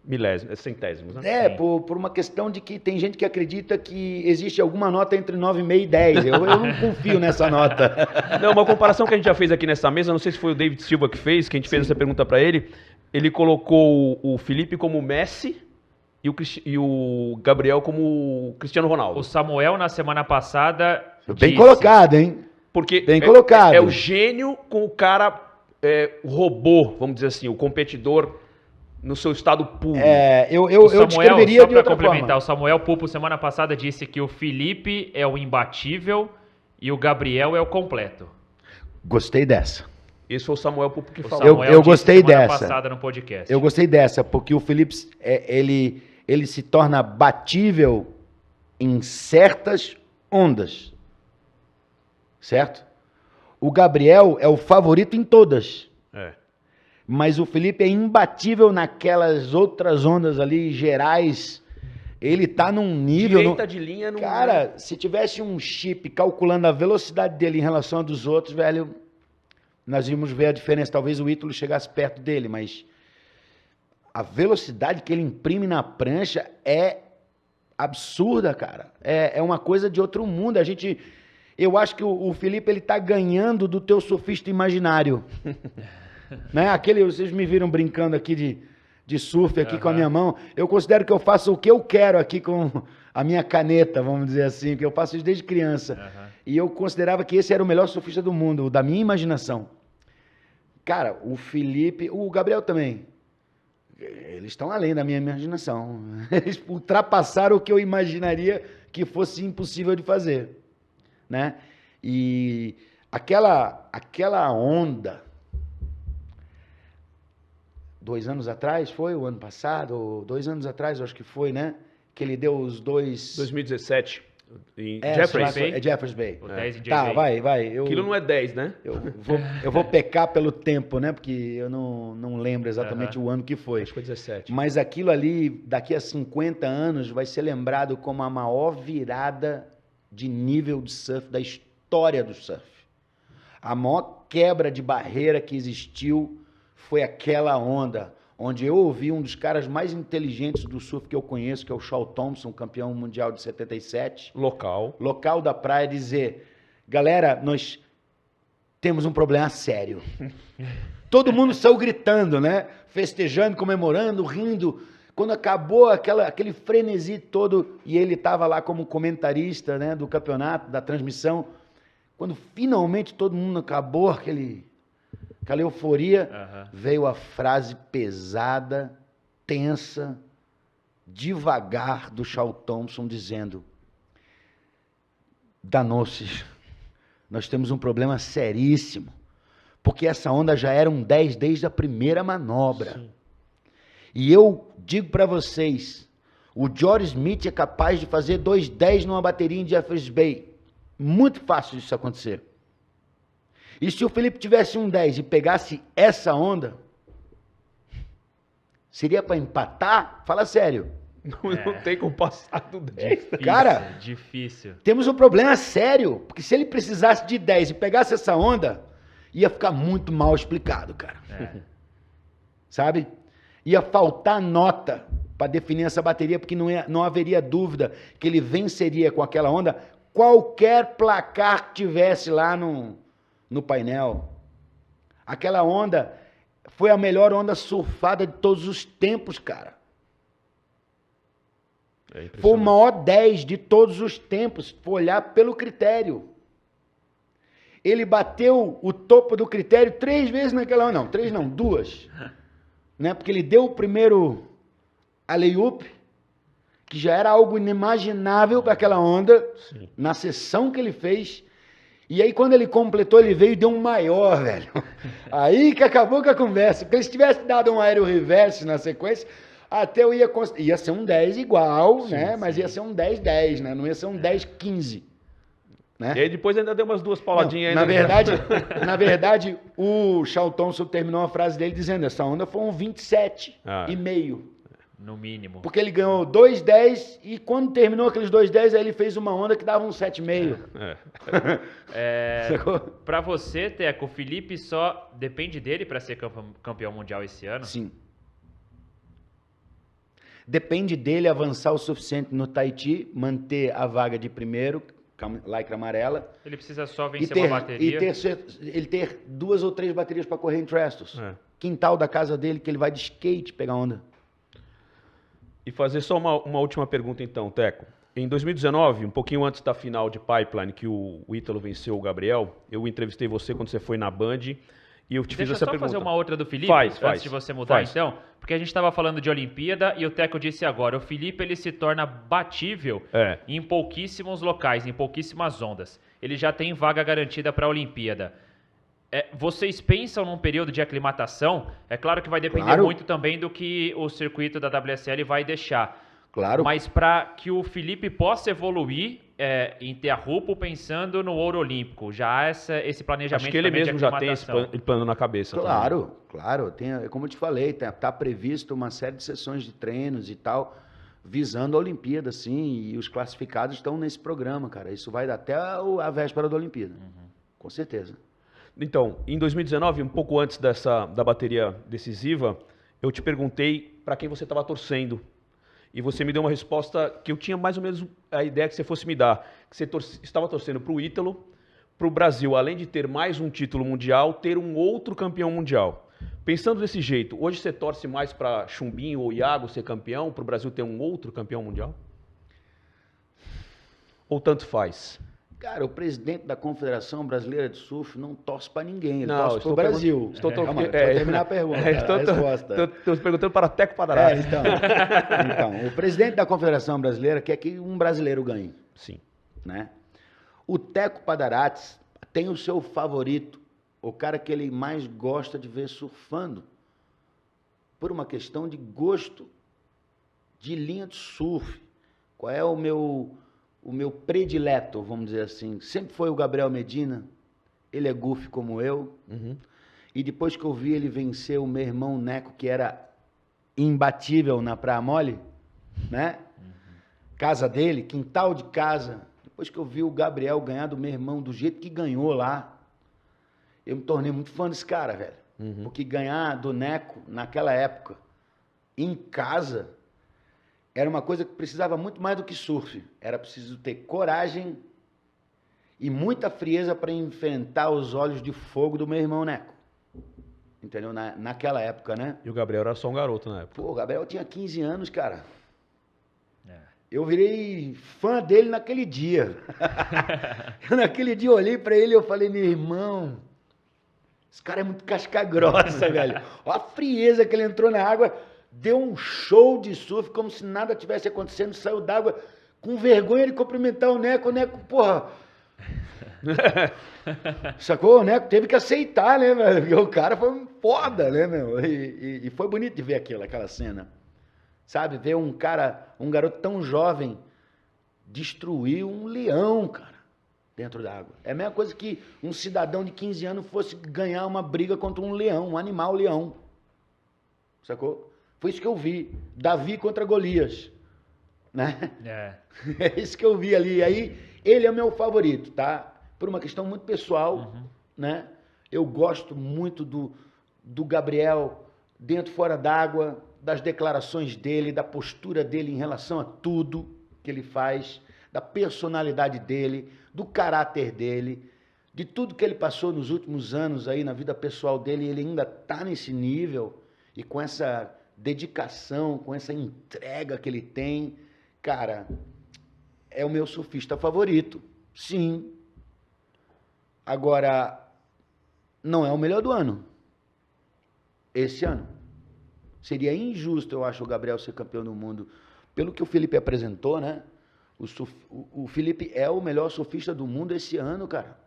milésimos, centésimos, né? Por uma questão de que tem gente que acredita que existe alguma nota entre 9,5 e 10. Eu não confio nessa nota. Não, uma comparação que a gente já fez aqui nessa mesa, não sei se foi o David Silva que fez, que a gente fez essa pergunta para ele. Ele colocou o Felipe como Messi e o Gabriel como o Cristiano Ronaldo. O Samuel, na semana passada... Bem colocado, hein? Porque bem colocado. É o gênio com o cara robô, vamos dizer assim, o competidor no seu estado puro. Eu descreveria de outra forma. O Samuel Pupo, semana passada, disse que o Felipe é o imbatível e o Gabriel é o completo. Gostei dessa. Esse foi o Samuel Pupo que falou. Eu gostei dessa. Passada no podcast. Eu gostei dessa, porque o Felipe, ele se torna batível em certas ondas. Certo? O Gabriel é o favorito em todas. Mas o Felipe é imbatível naquelas outras ondas ali gerais. Ele tá num nível... Direita de linha... Cara, se tivesse um chip calculando a velocidade dele em relação a dos outros, velho, nós íamos ver a diferença. Talvez o Ítalo chegasse perto dele, mas a velocidade que ele imprime na prancha é absurda, cara. É uma coisa de outro mundo. Eu acho que o Felipe, ele tá ganhando do teu surfista imaginário. Né? Vocês me viram brincando aqui de surf aqui com a minha mão. Eu considero que eu faço o que eu quero aqui com a minha caneta, vamos dizer assim, que eu faço isso desde criança. E eu considerava que esse era o melhor surfista do mundo, da minha imaginação. Cara, o Felipe, o Gabriel também, eles estão além da minha imaginação. Eles ultrapassaram o que eu imaginaria que fosse impossível de fazer. Né? E aquela onda... 2 anos atrás, foi? O ano passado? 2 anos atrás, eu acho que foi, né? Que ele deu os dois... 2017. Em Jeffers Bay. Jeffers Bay. O 10 em Tá, vai. Aquilo não é 10, né? Eu vou pecar pelo tempo, né? Porque eu não lembro exatamente o ano que foi. Acho que foi 17. Mas aquilo ali, daqui a 50 anos, vai ser lembrado como a maior virada de nível de surf da história do surf. A maior quebra de barreira que existiu foi aquela onda, onde eu ouvi um dos caras mais inteligentes do surf que eu conheço, que é o Shaw Thompson, campeão mundial de 77. Local da praia, dizer, galera, nós temos um problema sério. Todo mundo saiu gritando, né? Festejando, comemorando, rindo. Quando acabou aquele frenesi todo, e ele estava lá como comentarista, né, do campeonato, da transmissão, quando finalmente todo mundo acabou aquela euforia, veio a frase pesada, tensa, devagar do Shaw Thompson dizendo: danou-se. Nós temos um problema seríssimo. Porque essa onda já era um 10 desde a primeira manobra. Sim. E eu digo para vocês, o George Smith é capaz de fazer 2-10 numa bateria em Jeffreys Bay. Muito fácil isso acontecer. E se o Felipe tivesse um 10 e pegasse essa onda, seria para empatar? Fala sério. Não tem como passar do 10. Difícil, cara, difícil. Temos um problema sério. Porque se ele precisasse de 10 e pegasse essa onda, ia ficar muito mal explicado, cara. Sabe? Ia faltar nota para definir essa bateria, porque não haveria dúvida que ele venceria com aquela onda qualquer placar que tivesse lá no painel. Aquela onda foi a melhor onda surfada de todos os tempos, cara. Foi o maior 10 de todos os tempos, se for olhar pelo critério. Ele bateu o topo do critério 3 vezes naquela onda. Não, 3 não, 2. Né? Porque ele deu o primeiro alley-oop, que já era algo inimaginável para aquela onda, sim, na sessão que ele fez. E aí, quando ele completou, ele veio e deu um maior, velho. Aí que acabou com a conversa. Porque se tivesse dado um aéreo reverse na sequência, até eu ia ser um 10 igual, sim, né? Sim. Mas ia ser um 10-10, né? Não ia ser um 10-15. Né? E aí depois ainda deu umas 2 pauladinhas. Não, na verdade, o Charles Thompson terminou a frase dele dizendo: essa onda foi um 27,5. No mínimo. Porque ele ganhou 2,10 e quando terminou aqueles 2,10, aí ele fez uma onda que dava um 7,5. Para você, Teco, o Felipe só depende dele para ser campeão mundial esse ano? Sim. Depende dele avançar o suficiente no Tahiti, manter a vaga de primeiro, lycra amarela. Ele precisa só vencer uma bateria. Ele ter 2 ou 3 baterias para correr em Trestles. Quintal da casa dele, que ele vai de skate pegar onda. E fazer só uma última pergunta então, Teco. Em 2019, um pouquinho antes da final de Pipeline, que o Ítalo venceu o Gabriel, eu entrevistei você quando você foi na Band e eu te fiz essa pergunta. Deixa eu só fazer uma outra do Felipe, antes de você mudar então. Porque a gente estava falando de Olimpíada e o Teco disse agora, o Felipe ele se torna batível em pouquíssimos locais, em pouquíssimas ondas. Ele já tem vaga garantida para a Olimpíada. Vocês pensam num período de aclimatação? É claro que vai depender muito também do que o circuito da WSL vai deixar. Claro. Mas para que o Felipe possa evoluir em Teahupo pensando no ouro olímpico, já há esse planejamento. Acho que ele mesmo já tem esse plano na cabeça. Claro, também. Claro. Como eu te falei, está previsto uma série de sessões de treinos e tal, visando a Olimpíada, sim. E os classificados estão nesse programa, cara. Isso vai até a véspera da Olimpíada. Com certeza. Então, em 2019, um pouco antes da bateria decisiva, eu te perguntei para quem você estava torcendo. E você me deu uma resposta que eu tinha mais ou menos a ideia que você fosse me dar. Que você estava torcendo para o Ítalo, para o Brasil, além de ter mais um título mundial, ter um outro campeão mundial. Pensando desse jeito, hoje você torce mais para Chumbinho ou Iago ser campeão, para o Brasil ter um outro campeão mundial? Ou tanto faz? Cara, o presidente da Confederação Brasileira de Surf não torce para ninguém, ele torce para o Brasil. Calma, vou terminar a pergunta, a resposta. Estou perguntando para Teco Padarates. Então, o presidente da Confederação Brasileira quer que um brasileiro ganhe. Sim. Né? O Teco Padarates tem o seu favorito, o cara que ele mais gosta de ver surfando, por uma questão de gosto de linha de surf. Qual é o meu predileto, vamos dizer assim? Sempre foi o Gabriel Medina. Ele é goofy como eu. E depois que eu vi ele vencer o meu irmão Neco, que era imbatível na Praia Mole, né? Casa dele, quintal de casa. Depois que eu vi o Gabriel ganhar do meu irmão do jeito que ganhou lá, eu me tornei muito fã desse cara, velho. Porque ganhar do Neco naquela época, em casa, era uma coisa que precisava muito mais do que surf. Era preciso ter coragem e muita frieza para enfrentar os olhos de fogo do meu irmão Neco. Entendeu? Naquela época, né? E o Gabriel era só um garoto na época. Pô, o Gabriel tinha 15 anos, cara. Eu virei fã dele naquele dia. Naquele dia eu olhei para ele e eu falei, meu irmão, esse cara é muito casca grossa, velho. Olha a frieza que ele entrou na água. Deu um show de surf, como se nada tivesse acontecendo, saiu d'água com vergonha de cumprimentar o Neco. O Neco, porra, Sacou, né? Teve que aceitar, né, velho? Porque o cara foi um foda, né, meu? E foi bonito de ver aquela cena. Sabe? Ver um garoto tão jovem destruir um leão, cara, dentro da água. É a mesma coisa que um cidadão de 15 anos fosse ganhar uma briga contra um leão, um animal leão. Sacou? Foi isso que eu vi. Davi contra Golias. Né? É isso que eu vi ali. E aí, ele é o meu favorito, tá? Por uma questão muito pessoal, né? Eu gosto muito do Gabriel dentro, fora d'água, das declarações dele, da postura dele em relação a tudo que ele faz, da personalidade dele, do caráter dele, de tudo que ele passou nos últimos anos aí na vida pessoal dele. Ele ainda tá nesse nível e com essa dedicação, com essa entrega que ele tem. Cara, é o meu surfista favorito, sim. Agora, não é o melhor do ano. Esse ano. Seria injusto, eu acho, o Gabriel ser campeão do mundo. Pelo que o Felipe apresentou, né? O Felipe é o melhor surfista do mundo esse ano, cara.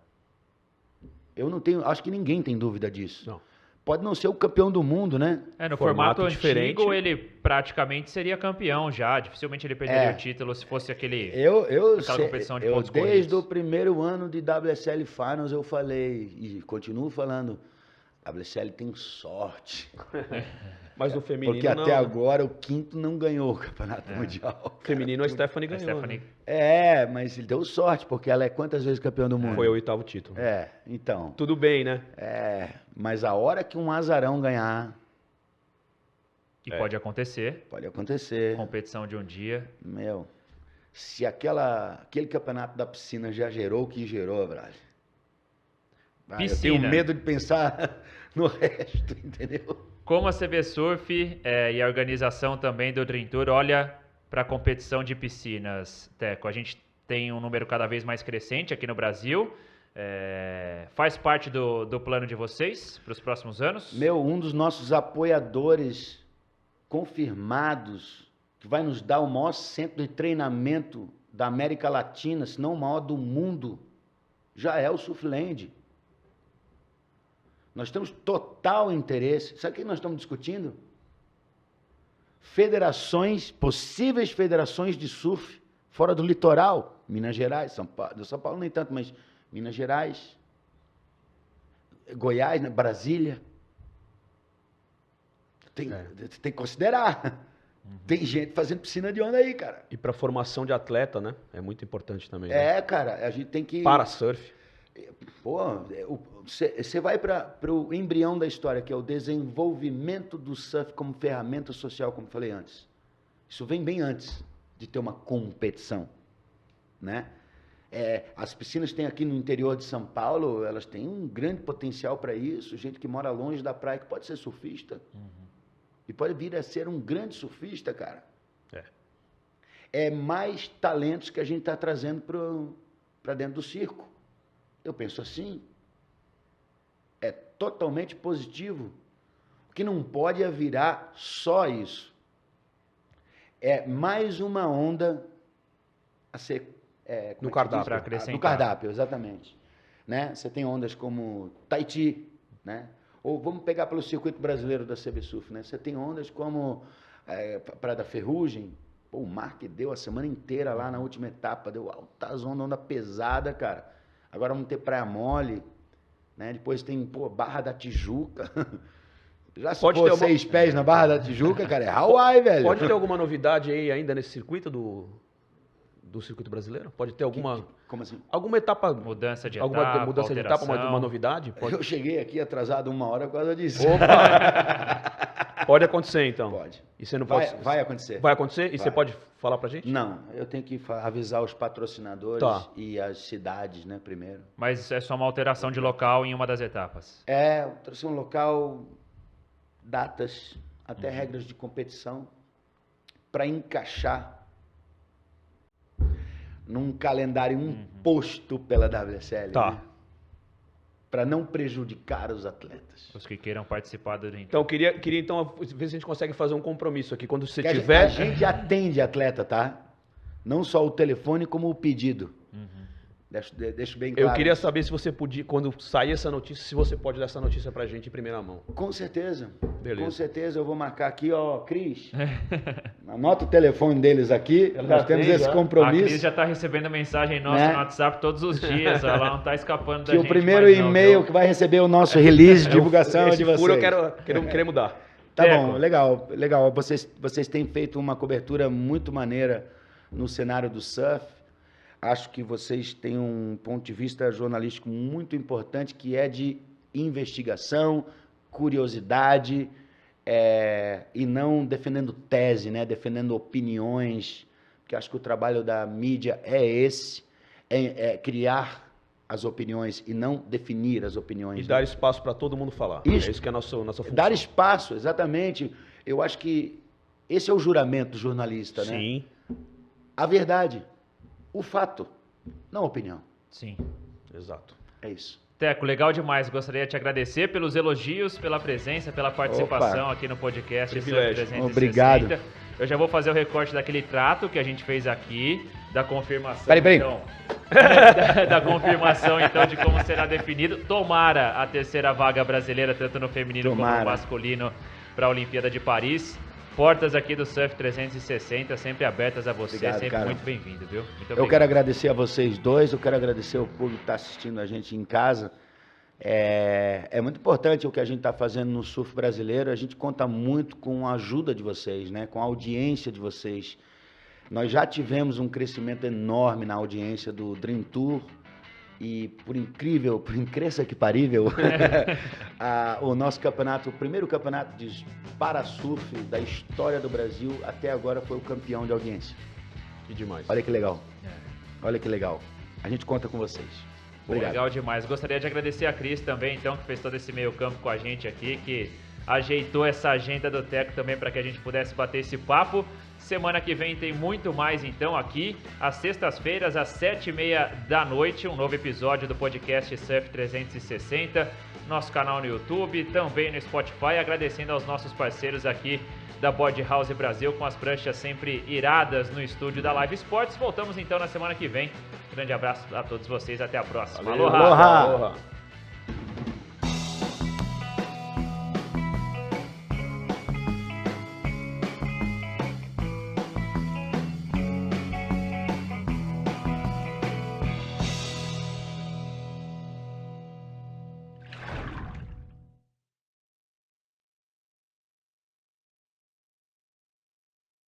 Eu não tenho, acho que ninguém tem dúvida disso. Não. Pode não ser o campeão do mundo, né? No formato diferente. antigo, ele praticamente seria campeão já. Dificilmente ele perderia o título se fosse aquela competição de pontos corridos. Desde o primeiro ano de WSL Finals eu falei, e continuo falando, WSL tem sorte. Mas no feminino porque até agora o quinto não ganhou o campeonato mundial. Feminino a Stephanie ganhou. Né? Mas ele deu sorte, porque ela é quantas vezes campeã do mundo? Foi o 8º título. Então. Tudo bem, né? Mas a hora que um azarão ganhar... Que pode acontecer. Pode acontecer. Competição de um dia. Meu, se aquele campeonato da piscina já gerou o que gerou, Brad. Eu tenho medo de pensar no resto, entendeu? Como a CB Surf e a organização também do Dream Tour olha para a competição de piscinas, Teco? A gente tem um número cada vez mais crescente aqui no Brasil. Faz parte do plano de vocês para os próximos anos? Um dos nossos apoiadores confirmados, que vai nos dar o maior centro de treinamento da América Latina, se não o maior do mundo, já é o Surfland. Nós temos total interesse. Sabe o que nós estamos discutindo? Possíveis federações de surf fora do litoral. Minas Gerais, São Paulo nem tanto, mas Minas Gerais, Goiás, né? Brasília. Tem que considerar. Tem gente fazendo piscina de onda aí, cara. E para formação de atleta, né? É muito importante também. Né? Cara, a gente tem que... Para surf. Você vai para o embrião da história, que é o desenvolvimento do surf como ferramenta social, como falei antes. Isso vem bem antes de ter uma competição, né? As piscinas que tem aqui no interior de São Paulo, elas têm um grande potencial para isso. Gente que mora longe da praia, que pode ser surfista. E pode vir a ser um grande surfista, cara. É mais talentos que a gente está trazendo para dentro do circo. Eu penso assim, é totalmente positivo. O que não pode é virar só isso. É mais uma onda a ser... no cardápio. Para acrescentar. No cardápio, exatamente. Né? Você tem ondas como Tahiti, né? Ou vamos pegar pelo circuito brasileiro da CB Surf, né? Você tem ondas como Praia da Ferrugem. O mar que deu a semana inteira lá na última etapa, deu altas ondas, onda pesada, cara. Agora vamos ter Praia Mole, né? Depois tem, Barra da Tijuca. Já se pode for ter 6 pés na Barra da Tijuca, cara, é Hawaii, velho. Pode ter alguma novidade aí ainda nesse circuito do circuito brasileiro? Pode ter alguma... Como assim? Alguma etapa... Mudança de alguma etapa, mudança de etapa, uma novidade? Pode... Eu cheguei aqui atrasado 1 hora por causa disso. Opa! Pode acontecer, então. Pode. E você não Vai pode... acontecer. Vai acontecer? E Vai. você pode falar pra gente? Não, eu tenho que avisar os patrocinadores e as cidades, né, primeiro. Mas é só uma alteração de local em uma das etapas. Alteração local, datas, até regras de competição, para encaixar num calendário imposto pela WSL. Tá. Né? Para não prejudicar os atletas. Os que queiram participar do Dream Tour. Então, queria então ver se a gente consegue fazer um compromisso aqui. Quando você Porque tiver... A gente atende atleta, tá? Não só o telefone, como o pedido. Deixo bem claro. Eu queria saber se você podia, quando sair essa notícia, se você pode dar essa notícia pra gente em primeira mão. Com certeza. Beleza. Com certeza eu vou marcar aqui, ó, Cris. Anota o telefone deles aqui. Nós temos esse A compromisso. Cris já tá recebendo mensagem nossa Né? no WhatsApp todos os dias. Ela não tá escapando da Que gente. o primeiro mais não, e-mail viu? que vai receber o nosso release de divulgação é Esse de vocês. furo eu quero mudar. Tá Teco. bom, legal, legal. Vocês têm feito uma cobertura muito maneira no cenário do surf. Acho que vocês têm um ponto de vista jornalístico muito importante, que é de investigação, curiosidade, e não defendendo tese, né? Defendendo opiniões, porque acho que o trabalho da mídia é esse, é criar as opiniões e não definir as opiniões. E né? dar espaço para todo mundo falar. Isso. É isso que é a nossa função. Dar espaço, exatamente. Eu acho que esse é o juramento do jornalista, né? Sim, A verdade, o fato, não a opinião. Sim. exato. É isso. Teco, legal demais. Gostaria de te agradecer pelos elogios, pela presença, pela participação aqui no podcast Surf Privilégio. 360. Obrigado. Eu já vou fazer o recorte daquele trato que a gente fez aqui, da confirmação. Peraí. Então, da confirmação, então, de como será definido. Tomara a terceira vaga brasileira, tanto no feminino como Tomara. no masculino, para a Olimpíada de Paris. Portas aqui do Surf 360, sempre abertas a você, Obrigado, sempre cara. muito bem-vindo, viu? Muito Eu obrigado. quero agradecer a vocês dois, eu quero agradecer ao público que está assistindo a gente em casa. É muito importante o que a gente está fazendo no surf brasileiro, a gente conta muito com a ajuda de vocês, né? Com a audiência de vocês. Nós já tivemos um crescimento enorme na audiência do Dream Tour e, por incrível que parível, o nosso campeonato, o primeiro campeonato de parasurf da história do Brasil, até agora foi o campeão de audiência. Que demais. Olha que legal. Olha que legal. A gente conta com vocês. Obrigado. Legal demais. Gostaria de agradecer a Cris também, então, que fez todo esse meio campo com a gente aqui, que ajeitou essa agenda do Teco também para que a gente pudesse bater esse papo. Semana que vem tem muito mais, então, aqui, às sextas-feiras, às 7h30 da noite, um novo episódio do podcast Surf 360, nosso canal no YouTube, também no Spotify, agradecendo aos nossos parceiros aqui da Board House Brasil, com as pranchas sempre iradas no estúdio da Live Sports. Voltamos então na semana que vem. Grande abraço a todos vocês, até a próxima. Valeu. Aloha! Aloha! Aloha.